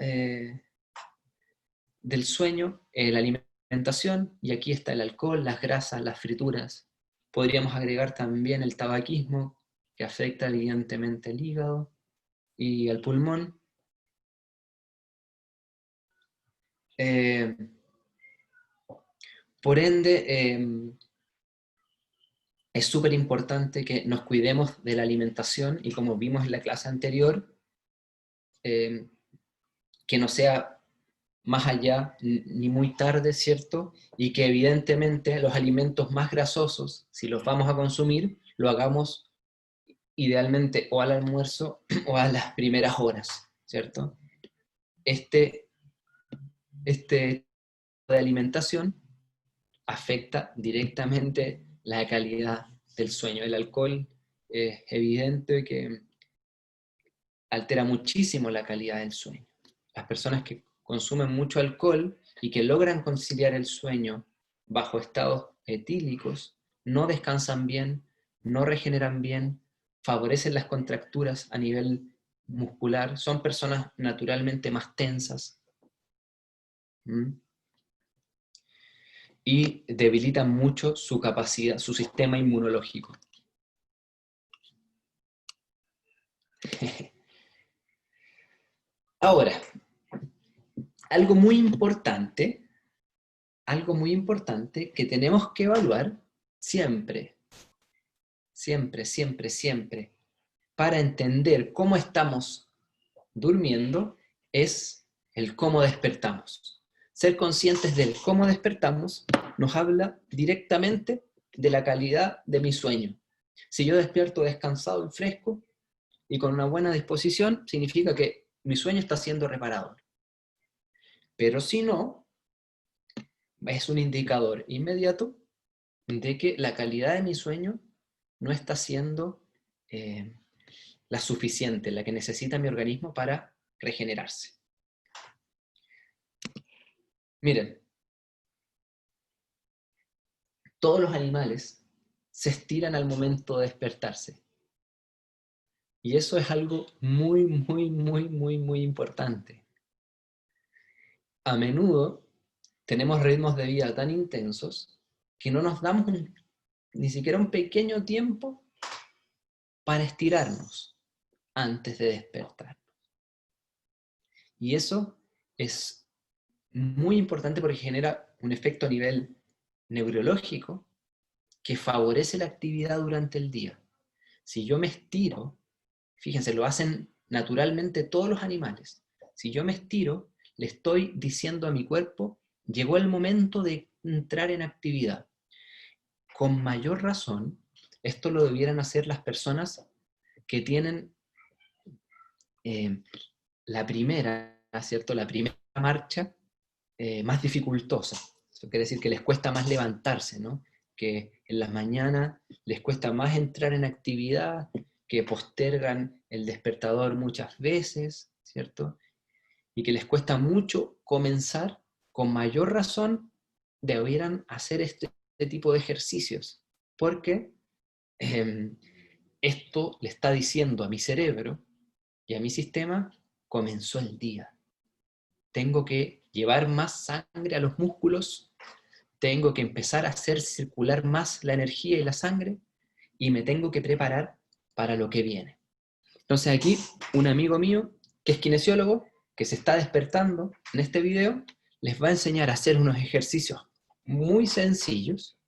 del sueño, la alimentación, y aquí está el alcohol, las grasas, las frituras. Podríamos agregar también el tabaquismo, que afecta evidentemente el hígado y el pulmón. Por ende, es súper importante que nos cuidemos de la alimentación y como vimos en la clase anterior, que no sea más allá ni muy tarde, ¿cierto? Y que evidentemente los alimentos más grasosos, si los vamos a consumir, lo hagamos idealmente o al almuerzo o a las primeras horas, ¿cierto? Este de alimentación afecta directamente la calidad del sueño. El alcohol es evidente que altera muchísimo la calidad del sueño. Las personas que consumen mucho alcohol y que logran conciliar el sueño bajo estados etílicos, no descansan bien, no regeneran bien, favorecen las contracturas a nivel muscular, son personas naturalmente más tensas. Y debilitan mucho su capacidad, su sistema inmunológico. Ahora, algo muy importante que tenemos que evaluar siempre, para entender cómo estamos durmiendo, es el cómo despertamos. Ser conscientes del cómo despertamos nos habla directamente de la calidad de mi sueño. Si yo despierto descansado y fresco y con una buena disposición, significa que mi sueño está siendo reparado. Pero si no, es un indicador inmediato de que la calidad de mi sueño no está siendo la suficiente, la que necesita mi organismo para regenerarse. Miren, todos los animales se estiran al momento de despertarse. Y eso es algo muy importante. A menudo tenemos ritmos de vida tan intensos que no nos damos ni siquiera un pequeño tiempo para estirarnos antes de despertar. Y eso es muy importante porque genera un efecto a nivel neurológico que favorece la actividad durante el día. Si yo me estiro, fíjense, lo hacen naturalmente todos los animales. Si yo me estiro, le estoy diciendo a mi cuerpo, llegó el momento de entrar en actividad. Con mayor razón, esto lo debieran hacer las personas que tienen la primera, ¿cierto? La primera marcha más dificultosa. Eso quiere decir que les cuesta más levantarse, ¿no? Que en las mañanas les cuesta más entrar en actividad, que postergan el despertador muchas veces, ¿cierto? Y que les cuesta mucho comenzar, con mayor razón debieran hacer este tipo de ejercicios, porque esto le está diciendo a mi cerebro y a mi sistema, comenzó el día. Tengo que llevar más sangre a los músculos, tengo que empezar a hacer circular más la energía y la sangre, y me tengo que preparar para lo que viene. Entonces aquí, un amigo mío, que es kinesiólogo, que se está despertando en este video, les va a enseñar a hacer unos ejercicios muy sencillos,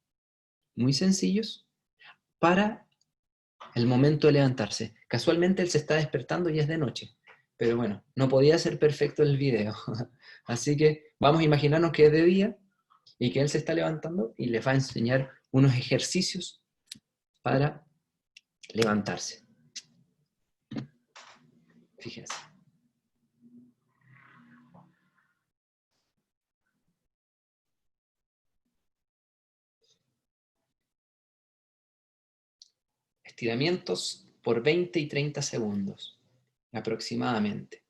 para el momento de levantarse. Casualmente él se está despertando y es de noche, pero bueno, no podía ser perfecto el video. Así que vamos a imaginarnos que es de día y que él se está levantando y les va a enseñar unos ejercicios para levantarse. Fíjense. Estiramientos por 20 y 30 segundos, aproximadamente.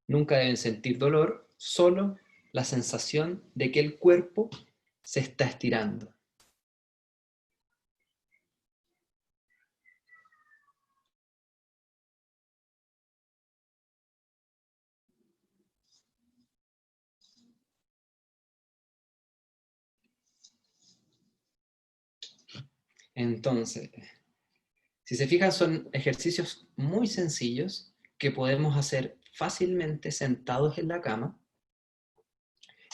Nunca deben sentir dolor, solo la sensación de que el cuerpo se está estirando. Entonces, si se fijan, son ejercicios muy sencillos que podemos hacer fácilmente sentados en la cama.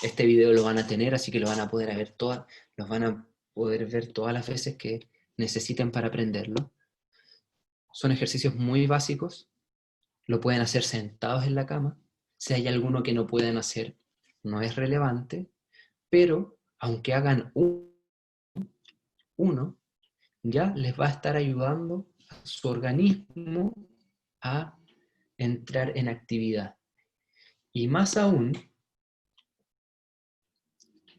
Este video lo van a tener, así que lo van a poder ver los van a poder ver todas las veces que necesiten para aprenderlo. Son ejercicios muy básicos, lo pueden hacer sentados en la cama. Si hay alguno que no pueden hacer, no es relevante, pero aunque hagan uno, ya les va a estar ayudando a su organismo a entrar en actividad. Y más aún,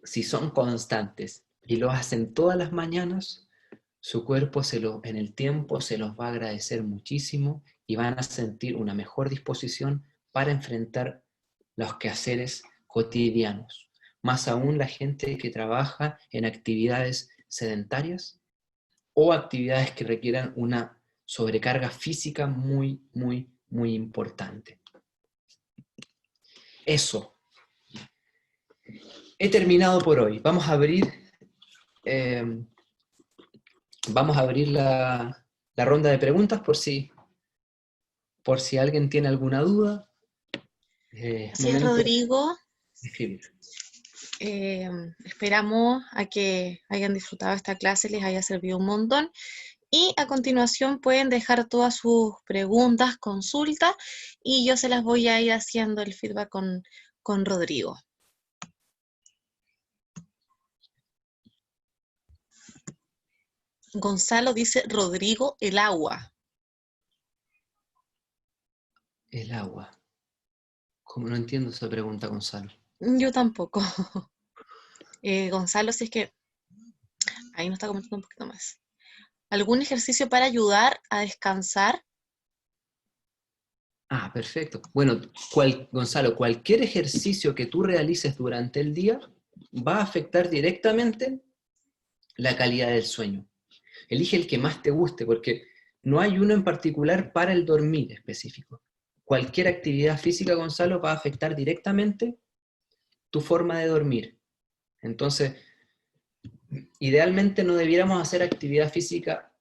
si son constantes y lo hacen todas las mañanas, su cuerpo en el tiempo se los va a agradecer muchísimo y van a sentir una mejor disposición para enfrentar los quehaceres cotidianos. Más aún la gente que trabaja en actividades sedentarias o actividades que requieran una sobrecarga física muy, muy, muy importante. Eso. He terminado por hoy. Vamos a abrir la ronda de preguntas por si alguien tiene alguna duda. Sí, Rodrigo. Escribir. Esperamos a que hayan disfrutado esta clase, les haya servido un montón. Y a continuación pueden dejar todas sus preguntas, consultas, y yo se las voy a ir haciendo el feedback con Rodrigo. Gonzalo dice, Rodrigo, el agua. El agua. ¿Cómo no entiendo esa pregunta, Gonzalo? Yo tampoco. Gonzalo, si es que ahí nos está comentando un poquito más. ¿Algún ejercicio para ayudar a descansar? Ah, perfecto. Bueno, Gonzalo, cualquier ejercicio que tú realices durante el día va a afectar directamente la calidad del sueño. Elige el que más te guste, porque no hay uno en particular para el dormir específico. cualquier actividad física, Gonzalo, va a afectar directamente tu forma de dormir. Entonces, idealmente no debiéramos hacer actividad física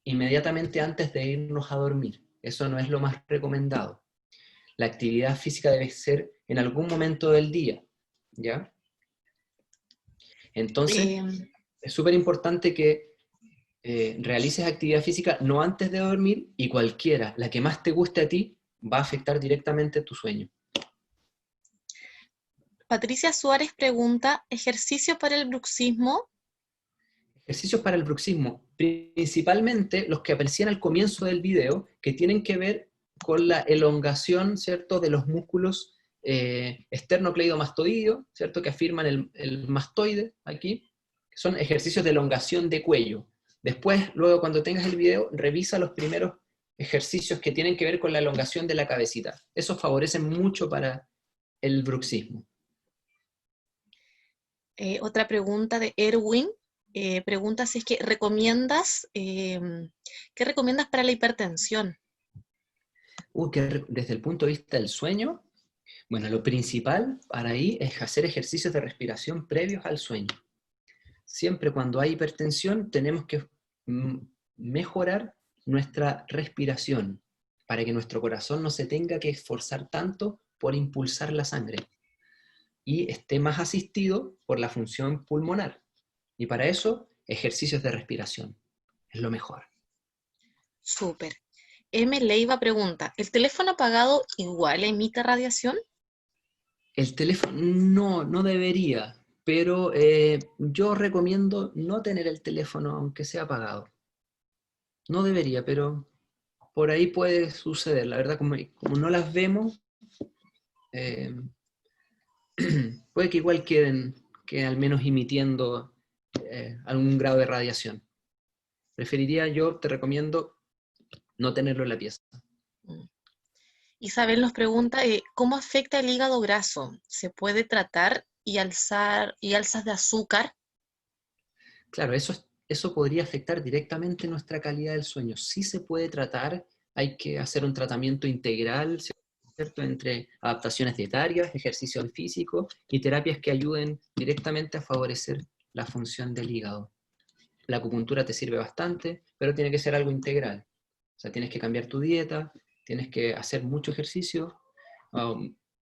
inmediatamente antes de irnos a dormir. Eso no es lo más recomendado. La actividad física debe ser en algún momento del día, ¿ya? Entonces, es súper importante que realices actividad física no antes de dormir, y cualquiera, la que más te guste a ti, va a afectar directamente tu sueño. Patricia Suárez pregunta, ¿ejercicio para el bruxismo? Ejercicios para el bruxismo, principalmente los que aparecían al comienzo del video, que tienen que ver con la elongación, ¿cierto?, de los músculos esternocleidomastoideo, ¿cierto?, que afirman el mastoide aquí, que son ejercicios de elongación de cuello. Después, luego cuando tengas el video, revisa los primeros ejercicios que tienen que ver con la elongación de la cabecita. Esos favorecen mucho para el bruxismo. Otra pregunta de Erwin. Pregunta si es que recomiendas, ¿qué recomiendas para la hipertensión? Desde el punto de vista del sueño, bueno, lo principal para ahí es hacer ejercicios de respiración previos al sueño. Siempre cuando hay hipertensión tenemos que mejorar nuestra respiración para que nuestro corazón no se tenga que esforzar tanto por impulsar la sangre y esté más asistido por la función pulmonar. Y para eso, ejercicios de respiración es lo mejor. Súper. M. Leiva pregunta, ¿el teléfono apagado igual emite radiación? El teléfono no debería, pero yo recomiendo no tener el teléfono aunque sea apagado. No debería, pero por ahí puede suceder. La verdad, como no las vemos, puede que igual queden al menos emitiendo algún grado de radiación. Preferiría, yo te recomiendo no tenerlo en la pieza. Isabel nos pregunta, ¿cómo afecta el hígado graso? ¿Se puede tratar y alzas de azúcar? Claro, eso podría afectar directamente nuestra calidad del sueño. Sí se puede tratar, hay que hacer un tratamiento integral, ¿cierto?, entre adaptaciones dietarias, ejercicio físico y terapias que ayuden directamente a favorecer la función del hígado. La acupuntura te sirve bastante, pero tiene que ser algo integral. O sea, tienes que cambiar tu dieta, tienes que hacer mucho ejercicio,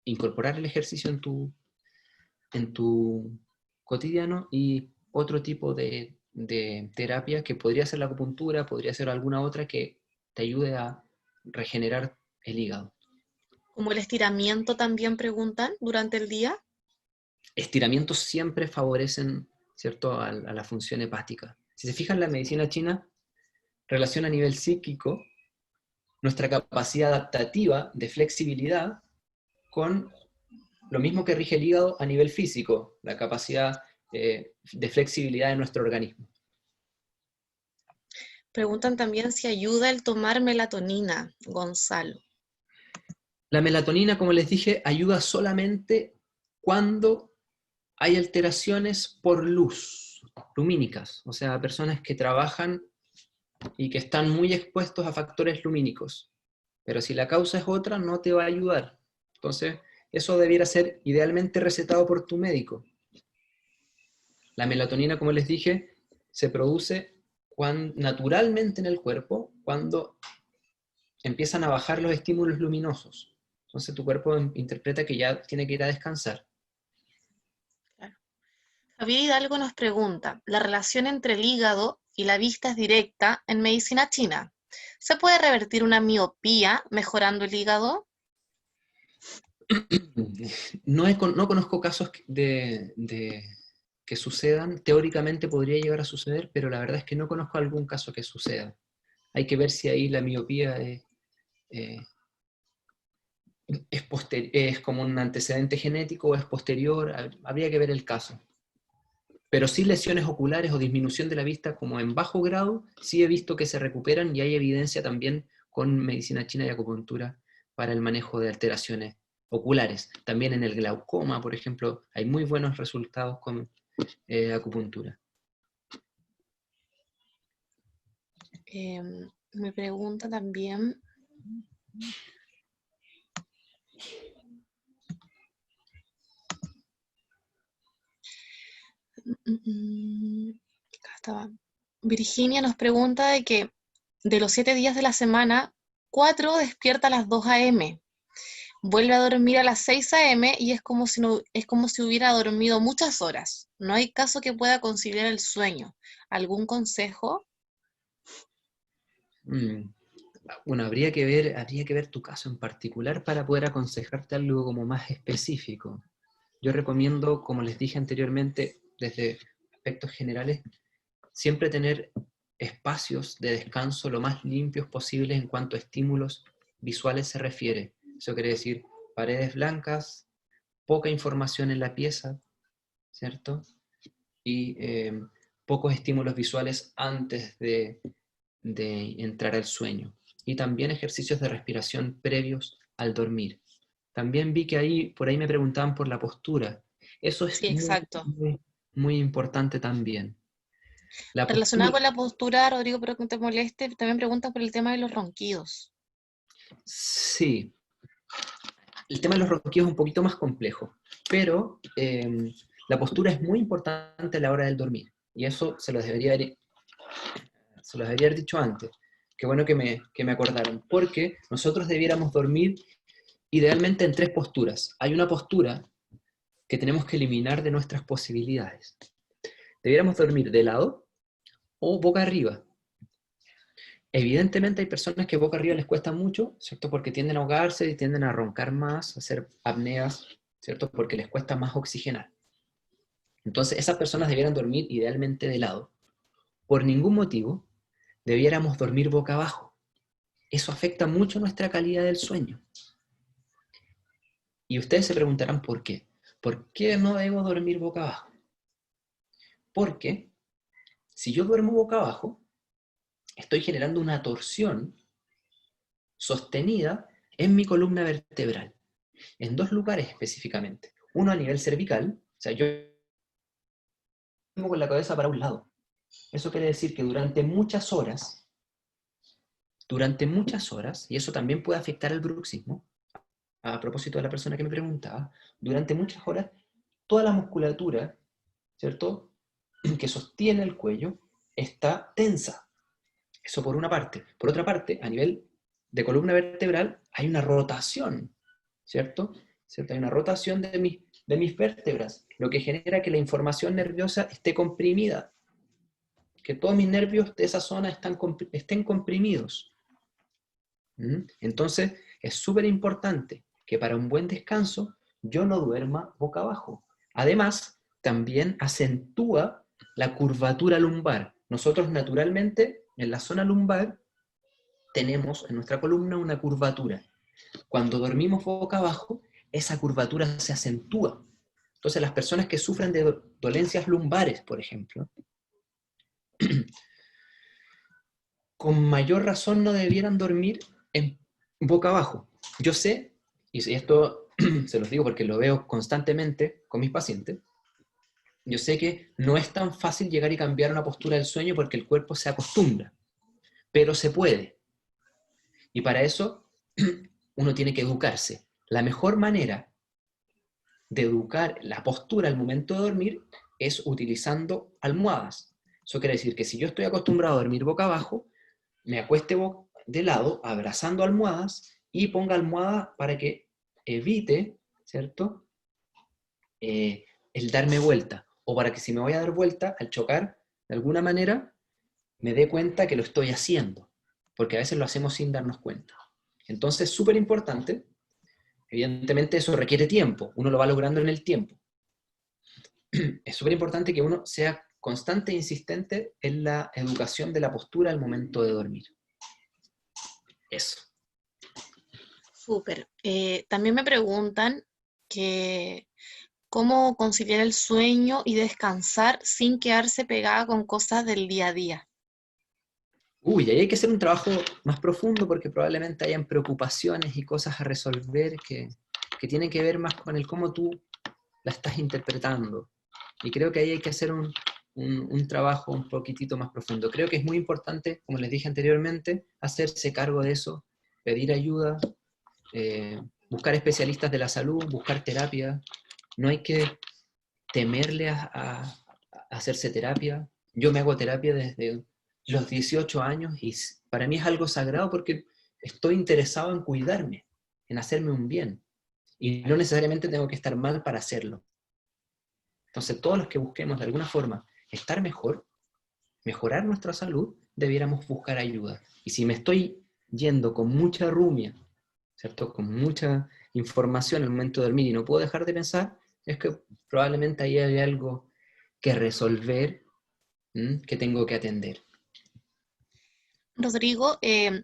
incorporar el ejercicio en tu cotidiano, y otro tipo de terapia que podría ser la acupuntura, podría ser alguna otra que te ayude a regenerar el hígado. ¿Como el estiramiento también preguntan durante el día? Estiramientos siempre favorecen, ¿cierto?, a la función hepática. Si se fijan, la medicina china relaciona a nivel psíquico nuestra capacidad adaptativa de flexibilidad con lo mismo que rige el hígado a nivel físico, la capacidad de flexibilidad de nuestro organismo. Preguntan también si ayuda el tomar melatonina, Gonzalo. La melatonina, como les dije, ayuda solamente cuando hay alteraciones por luz, lumínicas, o sea, personas que trabajan y que están muy expuestos a factores lumínicos. Pero si la causa es otra, no te va a ayudar. Entonces, eso debiera ser idealmente recetado por tu médico. La melatonina, como les dije, se produce naturalmente en el cuerpo cuando empiezan a bajar los estímulos luminosos. Entonces tu cuerpo interpreta que ya tiene que ir a descansar. Claro. Javier Hidalgo nos pregunta, ¿la relación entre el hígado y la vista es directa en medicina china? ¿Se puede revertir una miopía mejorando el hígado? No conozco casos que sucedan. Teóricamente podría llegar a suceder, pero la verdad es que no conozco algún caso que suceda. Hay que ver si ahí la miopía es como un antecedente genético o es posterior. Habría que ver el caso. Pero sí, lesiones oculares o disminución de la vista como en bajo grado, sí he visto que se recuperan, y hay evidencia también con medicina china y acupuntura para el manejo de alteraciones oculares. También en el glaucoma, por ejemplo, hay muy buenos resultados con acupuntura. Me pregunta también Acá estaba. Virginia nos pregunta de que de los 7 días de la semana, 4 despierta a las 2 a.m., vuelve a dormir a las 6 a.m. y es como si hubiera dormido muchas horas. No hay caso que pueda conciliar el sueño. ¿Algún consejo? Bueno, habría que ver tu caso en particular para poder aconsejarte algo como más específico. Yo recomiendo, como les dije anteriormente, desde aspectos generales, siempre tener espacios de descanso lo más limpios posibles en cuanto a estímulos visuales se refiere. Eso quiere decir paredes blancas, poca información en la pieza, ¿cierto? Y pocos estímulos visuales antes de entrar al sueño. Y también ejercicios de respiración previos al dormir. También vi que por ahí me preguntaban por la postura. Eso es Sí, exacto. muy importante también. La Relacionada postura, con la postura, Rodrigo, pero que no te moleste, también preguntan por el tema de los ronquidos. sí. El tema de los ronquidos es un poquito más complejo, pero la postura es muy importante a la hora del dormir. Y eso se los debería haber dicho antes. Qué bueno que me acordaron. Porque nosotros debiéramos dormir idealmente en 3 posturas. Hay una postura que tenemos que eliminar de nuestras posibilidades. Debiéramos dormir de lado o boca arriba. Evidentemente hay personas que boca arriba les cuesta mucho, ¿cierto? Porque tienden a ahogarse y tienden a roncar más, a hacer apneas, ¿cierto? Porque les cuesta más oxigenar. Entonces esas personas debieran dormir idealmente de lado. Por ningún motivo debiéramos dormir boca abajo. Eso afecta mucho nuestra calidad del sueño. Y ustedes se preguntarán por qué. ¿Por qué no debo dormir boca abajo? Porque si yo duermo boca abajo, estoy generando una torsión sostenida en mi columna vertebral, en 2 lugares específicamente. Uno a nivel cervical, o sea, yo duermo con la cabeza para un lado. Eso quiere decir que durante muchas horas, y eso también puede afectar al bruxismo, a propósito de la persona que me preguntaba, durante muchas horas, toda la musculatura, ¿cierto?, que sostiene el cuello, está tensa. Eso por una parte. Por otra parte, a nivel de columna vertebral, hay una rotación, ¿cierto? Hay una rotación de mis vértebras, lo que genera que la información nerviosa esté comprimida, que todos mis nervios de esa zona estén comprimidos. Entonces, es súper importante que para un buen descanso yo no duerma boca abajo. Además, también acentúa la curvatura lumbar. Nosotros naturalmente, en la zona lumbar, tenemos en nuestra columna una curvatura. Cuando dormimos boca abajo, esa curvatura se acentúa. Entonces, las personas que sufren de dolencias lumbares, por ejemplo, con mayor razón no debieran dormir en boca abajo. Yo sé, y esto se los digo porque lo veo constantemente con mis pacientes, yo sé que no es tan fácil llegar y cambiar una postura del sueño porque el cuerpo se acostumbra, pero se puede. Y para eso uno tiene que educarse. La mejor manera de educar la postura al momento de dormir es utilizando almohadas. Eso quiere decir que si yo estoy acostumbrado a dormir boca abajo, me acueste de lado, abrazando almohadas, y ponga almohada para que evite, ¿cierto?, el darme vuelta, o para que si me voy a dar vuelta, al chocar, de alguna manera, me dé cuenta que lo estoy haciendo, porque a veces lo hacemos sin darnos cuenta. Entonces, súper importante, evidentemente eso requiere tiempo, uno lo va logrando en el tiempo. Es súper importante que uno sea constante e insistente en la educación de la postura al momento de dormir. Eso. Súper. También me preguntan que cómo conciliar el sueño y descansar sin quedarse pegada con cosas del día a día. Uy, ahí hay que hacer un trabajo más profundo porque probablemente hayan preocupaciones y cosas a resolver que tienen que ver más con el cómo tú la estás interpretando. Y creo que ahí hay que hacer un trabajo un poquitito más profundo. Creo que es muy importante, como les dije anteriormente, hacerse cargo de eso, pedir ayuda, buscar especialistas de la salud, buscar terapia. No hay que temerle a hacerse terapia. Yo me hago terapia desde los 18 años y para mí es algo sagrado porque estoy interesado en cuidarme, en hacerme un bien. Y no necesariamente tengo que estar mal para hacerlo. Entonces, todos los que busquemos de alguna forma estar mejor, mejorar nuestra salud, debiéramos buscar ayuda. Y si me estoy yendo con mucha rumia, ¿cierto? Con mucha información en el momento de dormir y no puedo dejar de pensar, es que probablemente ahí hay algo que resolver, que tengo que atender. Rodrigo,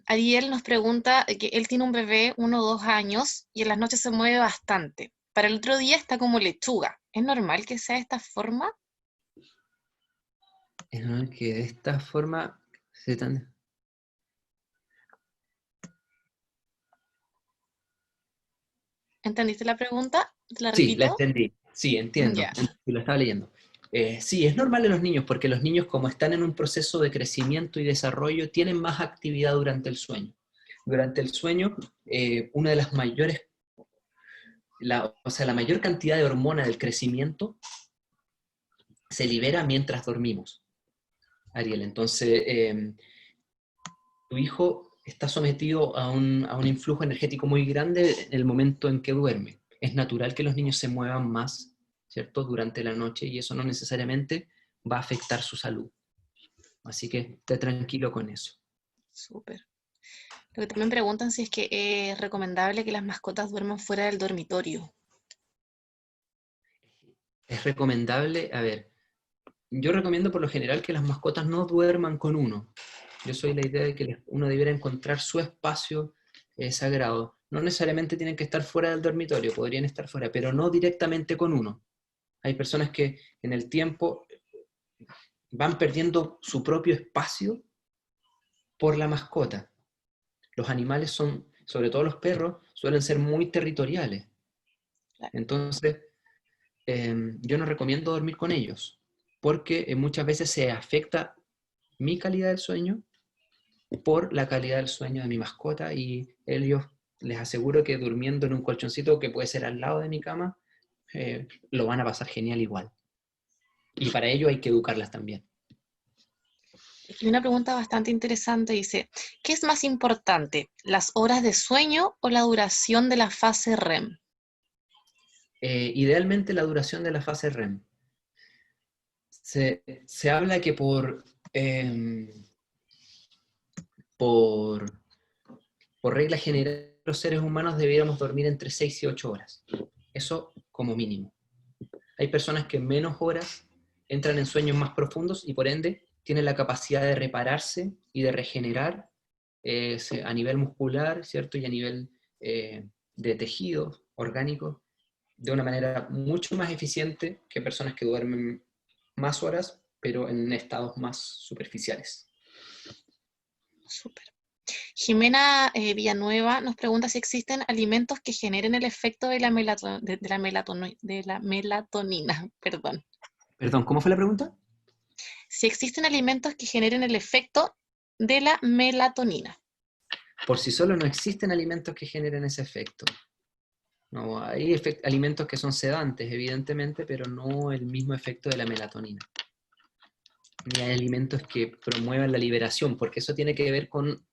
Ariel nos pregunta que él tiene un bebé 1 o 2 años y en las noches se mueve bastante. Para el otro día está como lechuga. ¿Es normal que sea de esta forma? Es normal que de esta forma se tan... ¿Entendiste la pregunta? ¿Te la Sí, la repito? entendí. Sí, entiendo. Ya. Lo estaba leyendo. Sí, es normal en los niños, porque los niños, como están en un proceso de crecimiento y desarrollo, tienen más actividad durante el sueño. Durante el sueño, una de las mayores, la mayor cantidad de hormona del crecimiento se libera mientras dormimos, Ariel. Entonces, tu hijo está sometido a un influjo energético muy grande en el momento en que duerme. Es natural que los niños se muevan más, ¿cierto?, durante la noche, y eso no necesariamente va a afectar su salud. Así que esté tranquilo con eso. Súper. Lo que también preguntan si es que es recomendable que las mascotas duerman fuera del dormitorio. Es recomendable, a ver, yo recomiendo por lo general que las mascotas no duerman con uno. Yo soy la idea de que uno debiera encontrar su espacio sagrado. No necesariamente tienen que estar fuera del dormitorio, podrían estar fuera, pero no directamente con uno. Hay personas que en el tiempo van perdiendo su propio espacio por la mascota. Los animales son, sobre todo los perros, suelen ser muy territoriales. Entonces, yo no recomiendo dormir con ellos, porque muchas veces se afecta mi calidad del sueño por la calidad del sueño de mi mascota, y ellos, les aseguro que durmiendo en un colchoncito que puede ser al lado de mi cama, lo van a pasar genial igual. Y para ello hay que educarlas también. Y una pregunta bastante interesante dice, ¿qué es más importante, las horas de sueño o la duración de la fase REM? Idealmente la duración de la fase REM. Se habla que por regla general los seres humanos debiéramos dormir entre 6 y 8 horas. Eso como mínimo. Hay personas que en menos horas entran en sueños más profundos y por ende tienen la capacidad de repararse y de regenerar a nivel muscular, ¿cierto? Y a nivel de tejidos orgánicos de una manera mucho más eficiente que personas que duermen más horas, pero en estados más superficiales. Súper. Jimena Villanueva nos pregunta si existen alimentos que generen el efecto de la melatonina. Perdón. Perdón, ¿cómo fue la pregunta? Si existen alimentos que generen el efecto de la melatonina. Por sí solo no existen alimentos que generen ese efecto. No, hay alimentos que son sedantes, evidentemente, pero no el mismo efecto de la melatonina. Ni hay alimentos que promuevan la liberación, porque eso tiene que ver con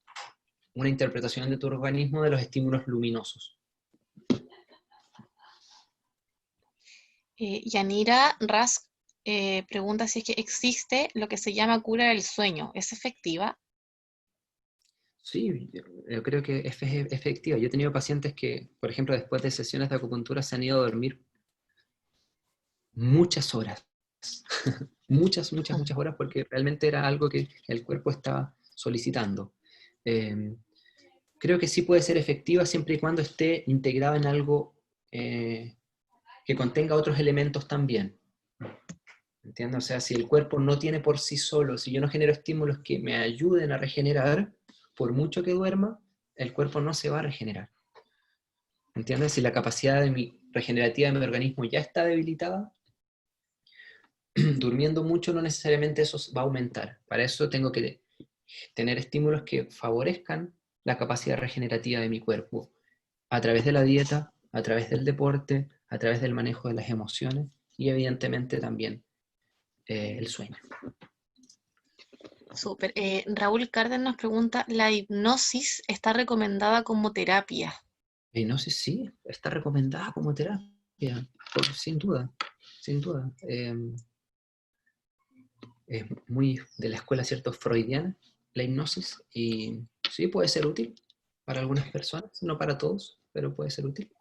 una interpretación de tu organismo de los estímulos luminosos. Yanira Rask pregunta si es que existe lo que se llama cura del sueño. ¿Es efectiva? Sí, yo creo que es efectiva. Yo he tenido pacientes que, por ejemplo, después de sesiones de acupuntura se han ido a dormir muchas horas. muchas horas, porque realmente era algo que el cuerpo estaba solicitando. Creo que sí puede ser efectiva siempre y cuando esté integrada en algo que contenga otros elementos también. ¿Entiendes? O sea, si el cuerpo no tiene por sí solo, si yo no genero estímulos que me ayuden a regenerar, por mucho que duerma, el cuerpo no se va a regenerar. ¿Entiendes? Si la capacidad regenerativa de mi organismo ya está debilitada, durmiendo mucho no necesariamente eso va a aumentar. Para eso tengo que tener estímulos que favorezcan la capacidad regenerativa de mi cuerpo. a través de la dieta, a través del deporte, a través del manejo de las emociones y evidentemente también el sueño. Súper. Raúl Cárdenas nos pregunta, ¿la hipnosis está recomendada como terapia? La hipnosis sí, está recomendada como terapia, sin duda, sin duda. Es muy de la escuela, ¿cierto?, freudiana, la hipnosis, y sí puede ser útil para algunas personas, no para todos, pero puede ser útil.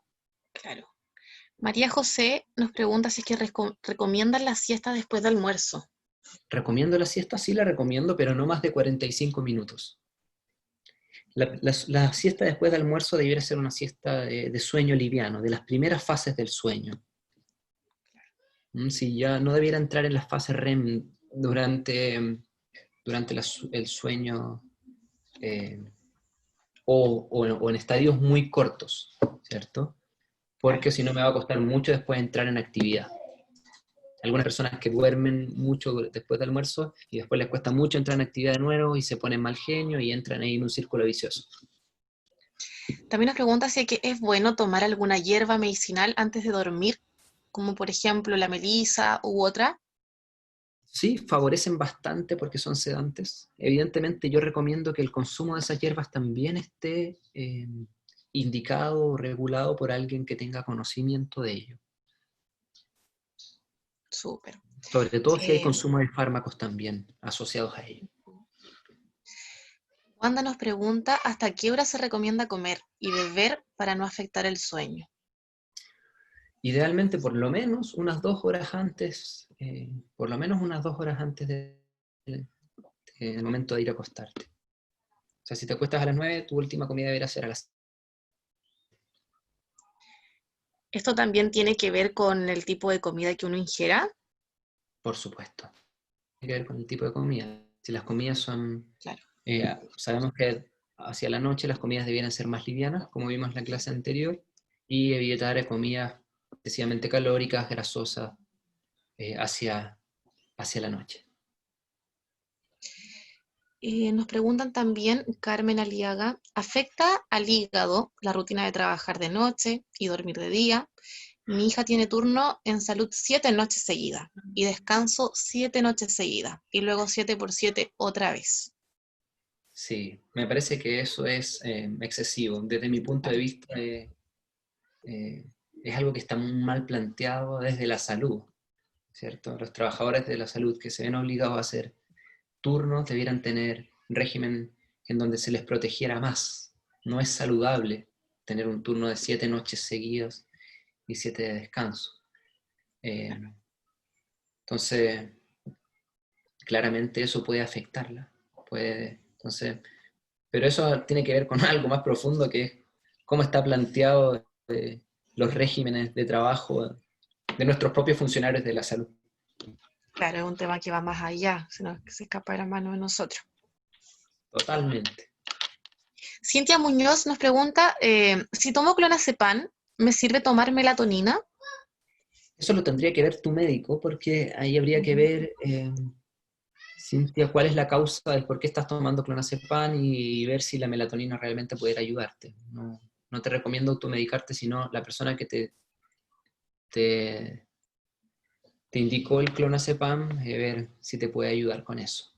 Claro. María José nos pregunta si es que recomiendan la siesta después del almuerzo. ¿Recomiendo la siesta? Sí la recomiendo, pero no más de 45 minutos. La siesta después del almuerzo debiera ser una siesta de sueño liviano, de las primeras fases del sueño. Si ya no debiera entrar en las fases REM durante el sueño o en estadios muy cortos, ¿cierto? Porque si no me va a costar mucho después entrar en actividad. Algunas personas que duermen mucho después del almuerzo y después les cuesta mucho entrar en actividad de nuevo y se ponen mal genio y entran ahí en un círculo vicioso. También nos pregunta si es bueno tomar alguna hierba medicinal antes de dormir, como por ejemplo la melisa u otra. Sí, favorecen bastante porque son sedantes. Evidentemente yo recomiendo que el consumo de esas hierbas también esté indicado o regulado por alguien que tenga conocimiento de ello. Súper. Sobre todo si hay consumo de fármacos también asociados a ello. Wanda nos pregunta hasta qué hora se recomienda comer y beber para no afectar el sueño. Idealmente por lo menos unas 2 horas antes, del momento de ir a acostarte. O sea, si te acuestas a las 9, tu última comida debería ser a las 7. ¿Esto también tiene que ver con el tipo de comida que uno ingiera? Por supuesto. Tiene que ver con el tipo de comida. Si las comidas son... Claro. Sabemos que hacia la noche las comidas debieran ser más livianas, como vimos en la clase anterior, y evitar comidas excesivamente calóricas, grasosas, hacia la noche. Nos preguntan también, Carmen Aliaga, ¿afecta al hígado la rutina de trabajar de noche y dormir de día? Mi hija tiene turno en salud 7 noches seguidas y descanso 7 noches seguidas y luego 7 por 7 otra vez. Sí, me parece que eso es excesivo. Desde mi punto de vista, es algo que está muy mal planteado desde la salud, ¿cierto? Los trabajadores de la salud que se ven obligados a hacer turnos debieran tener un régimen en donde se les protegiera más. No es saludable tener un turno de 7 noches seguidas y 7 de descanso. Entonces, claramente eso puede afectarla. Entonces, pero eso tiene que ver con algo más profundo, que es cómo está planteado los regímenes de trabajo de nuestros propios funcionarios de la salud. Claro, es un tema que va más allá, sino que se escapa de las manos de nosotros. Totalmente. Cintia Muñoz nos pregunta, si tomo clonazepam, ¿me sirve tomar melatonina? Eso lo tendría que ver tu médico, porque ahí habría que ver, Cintia, cuál es la causa del por qué estás tomando clonazepam y ver si la melatonina realmente pudiera ayudarte. No te recomiendo automedicarte, sino la persona que te indicó el clonazepam, ver si te puede ayudar con eso.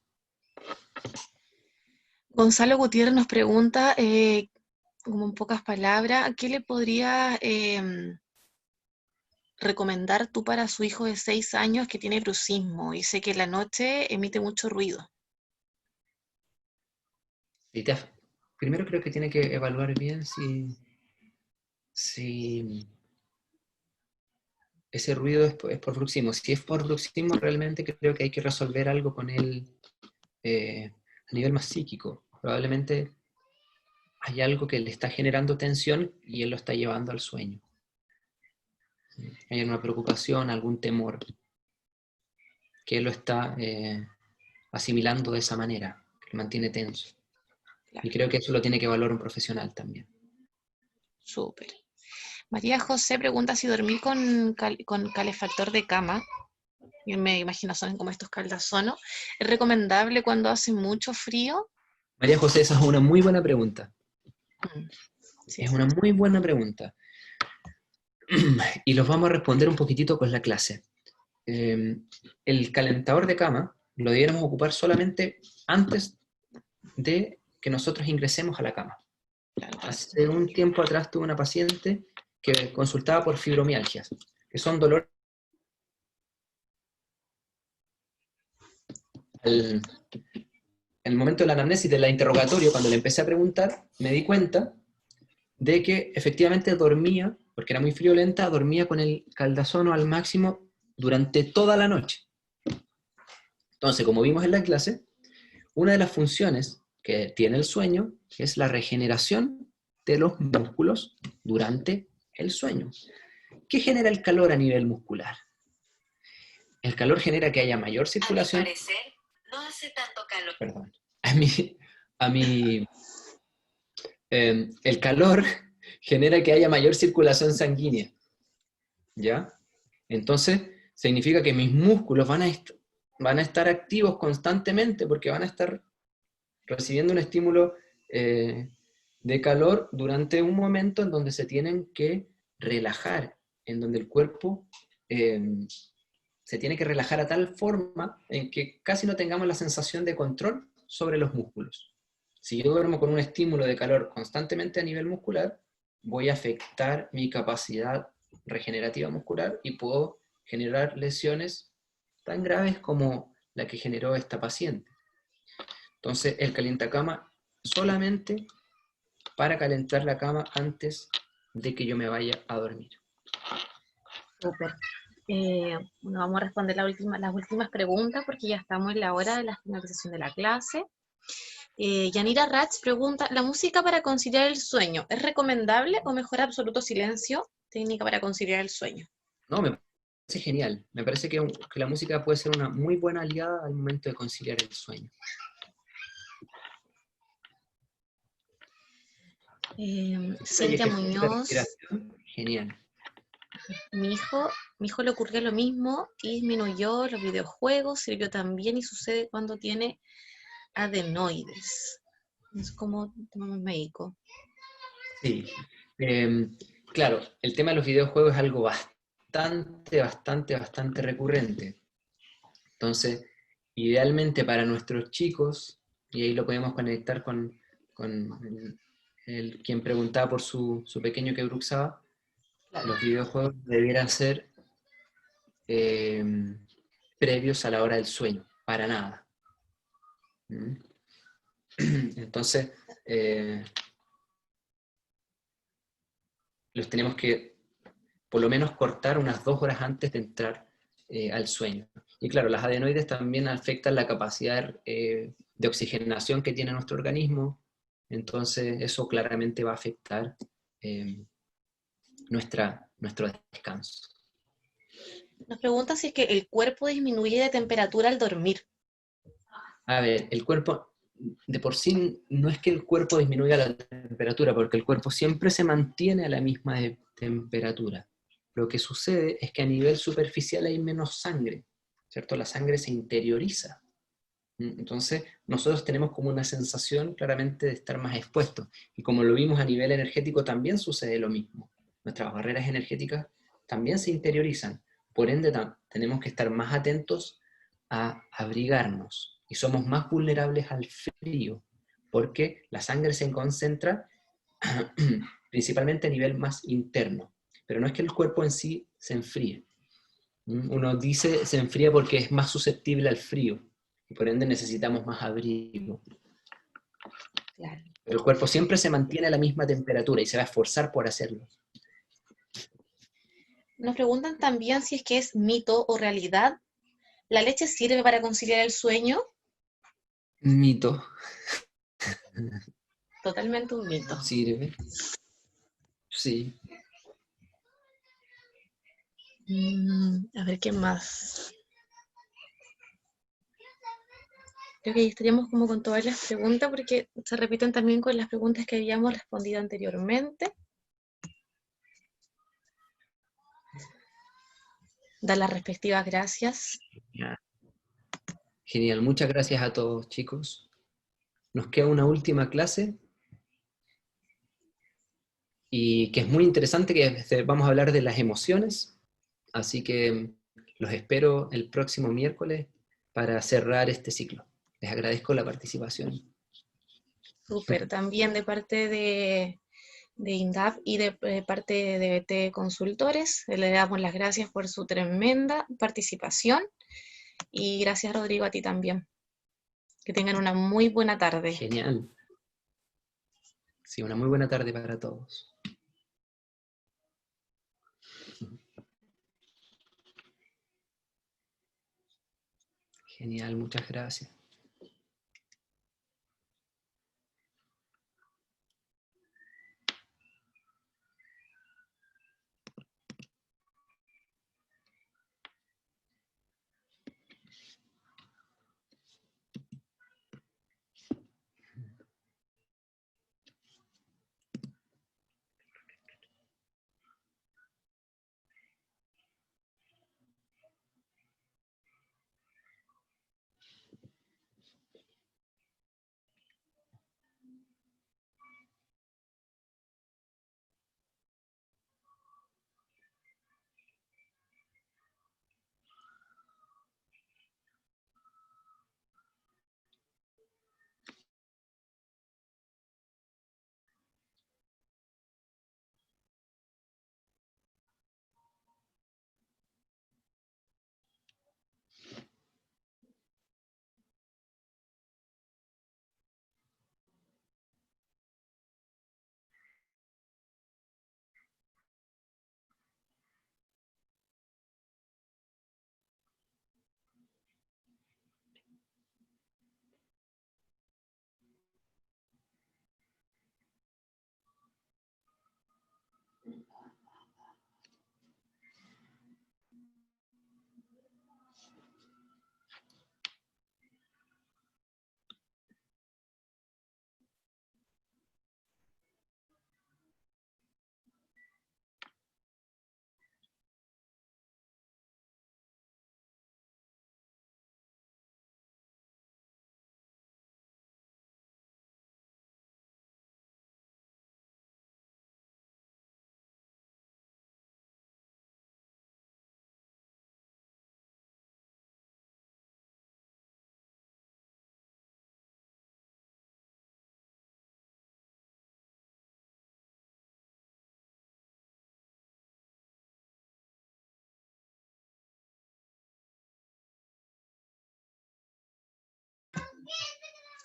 Gonzalo Gutiérrez nos pregunta, como en pocas palabras, ¿qué le podría recomendar tú para su hijo de 6 años que tiene bruxismo? Dice que en la noche emite mucho ruido. Primero creo que tiene que evaluar bien si ese ruido es por bruxismo. Si es por bruxismo, realmente creo que hay que resolver algo con él a nivel más psíquico. Probablemente hay algo que le está generando tensión y él lo está llevando al sueño. Hay una preocupación, algún temor, que él lo está asimilando de esa manera, que lo mantiene tenso. Claro. Y creo que eso lo tiene que evaluar un profesional también. Súper. María José pregunta si dormir con calefactor de cama, y me imagino son como estos caldazonos, ¿es recomendable cuando hace mucho frío? María José, esa es una muy buena pregunta. Sí, Es una muy buena pregunta. Y los vamos a responder un poquitito con la clase. El calentador de cama lo debiéramos ocupar solamente antes de que nosotros ingresemos a la cama. Hace un tiempo atrás tuve una paciente que consultaba por fibromialgias, que son dolores. En el momento de la anamnesis, del interrogatorio, cuando le empecé a preguntar, me di cuenta de que efectivamente dormía, porque era muy friolenta, dormía con el caldazono al máximo durante toda la noche. Entonces, como vimos en la clase, una de las funciones que tiene el sueño es la regeneración de los músculos durante el sueño. ¿Qué genera el calor a nivel muscular? El calor genera que haya mayor circulación. A mi parecer, no hace tanto calor. Perdón. A mí el calor genera que haya mayor circulación sanguínea, ¿ya? Entonces, significa que mis músculos van a estar activos constantemente porque van a estar recibiendo un estímulo de calor durante un momento en donde se tienen que relajar, en donde el cuerpo se tiene que relajar a tal forma en que casi no tengamos la sensación de control sobre los músculos. Si yo duermo con un estímulo de calor constantemente a nivel muscular, voy a afectar mi capacidad regenerativa muscular y puedo generar lesiones tan graves como la que generó esta paciente. Entonces, el calientacama solamente para calentar la cama antes de que yo me vaya a dormir. Súper. Bueno, vamos a responder las últimas preguntas porque ya estamos en la hora de la finalización de la clase. Yanira Ratz pregunta, ¿la música para conciliar el sueño es recomendable o mejor absoluto silencio? Técnica para conciliar el sueño. No, me parece genial. Me parece que la música puede ser una muy buena aliada al momento de conciliar el sueño. Cintia Muñoz, Genial. mi hijo le ocurrió lo mismo y disminuyó los videojuegos, sirvió también y sucede cuando tiene adenoides. Es como tomamos médico. Sí. Claro, el tema de los videojuegos es algo bastante recurrente. Entonces, idealmente para nuestros chicos, y ahí lo podemos conectar con quien preguntaba por su pequeño que bruxaba, los videojuegos debieran ser previos a la hora del sueño, para nada. ¿Mm? Entonces, los tenemos que por lo menos cortar unas 2 horas antes de entrar al sueño. Y claro, las adenoides también afectan la capacidad de oxigenación que tiene nuestro organismo, entonces eso claramente va a afectar nuestro descanso. Nos pregunta si es que el cuerpo disminuye de temperatura al dormir. A ver, el cuerpo, de por sí, no es que el cuerpo disminuya la temperatura, porque el cuerpo siempre se mantiene a la misma temperatura. Lo que sucede es que a nivel superficial hay menos sangre, ¿cierto? La sangre se interioriza. Entonces, nosotros tenemos como una sensación claramente de estar más expuestos. Y como lo vimos a nivel energético, también sucede lo mismo. Nuestras barreras energéticas también se interiorizan. Por ende, tenemos que estar más atentos a abrigarnos. Y somos más vulnerables al frío, porque la sangre se concentra principalmente a nivel más interno. Pero no es que el cuerpo en sí se enfríe. Uno dice se enfría porque es más susceptible al frío, y por ende necesitamos más abrigo. Claro. Pero el cuerpo siempre se mantiene a la misma temperatura y se va a esforzar por hacerlo. Nos preguntan también si es que es mito o realidad. ¿La leche sirve para conciliar el sueño? Mito. Totalmente un mito. Sirve. Sí. A ver, ¿qué más? Creo que ya estaríamos como con todas las preguntas porque se repiten también con las preguntas que habíamos respondido anteriormente. Dar las respectivas gracias. Genial. Muchas gracias a todos, chicos. Nos queda una última clase. y que es muy interesante, que vamos a hablar de las emociones, así que los espero el próximo miércoles para cerrar este ciclo. Les agradezco la participación. Súper, también de parte de INDAP y de parte de BT Consultores, le damos las gracias por su tremenda participación y gracias Rodrigo a ti también. Que tengan una muy buena tarde. Genial. Sí, una muy buena tarde para todos. Genial, muchas gracias.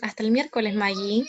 Hasta el miércoles, Maggie.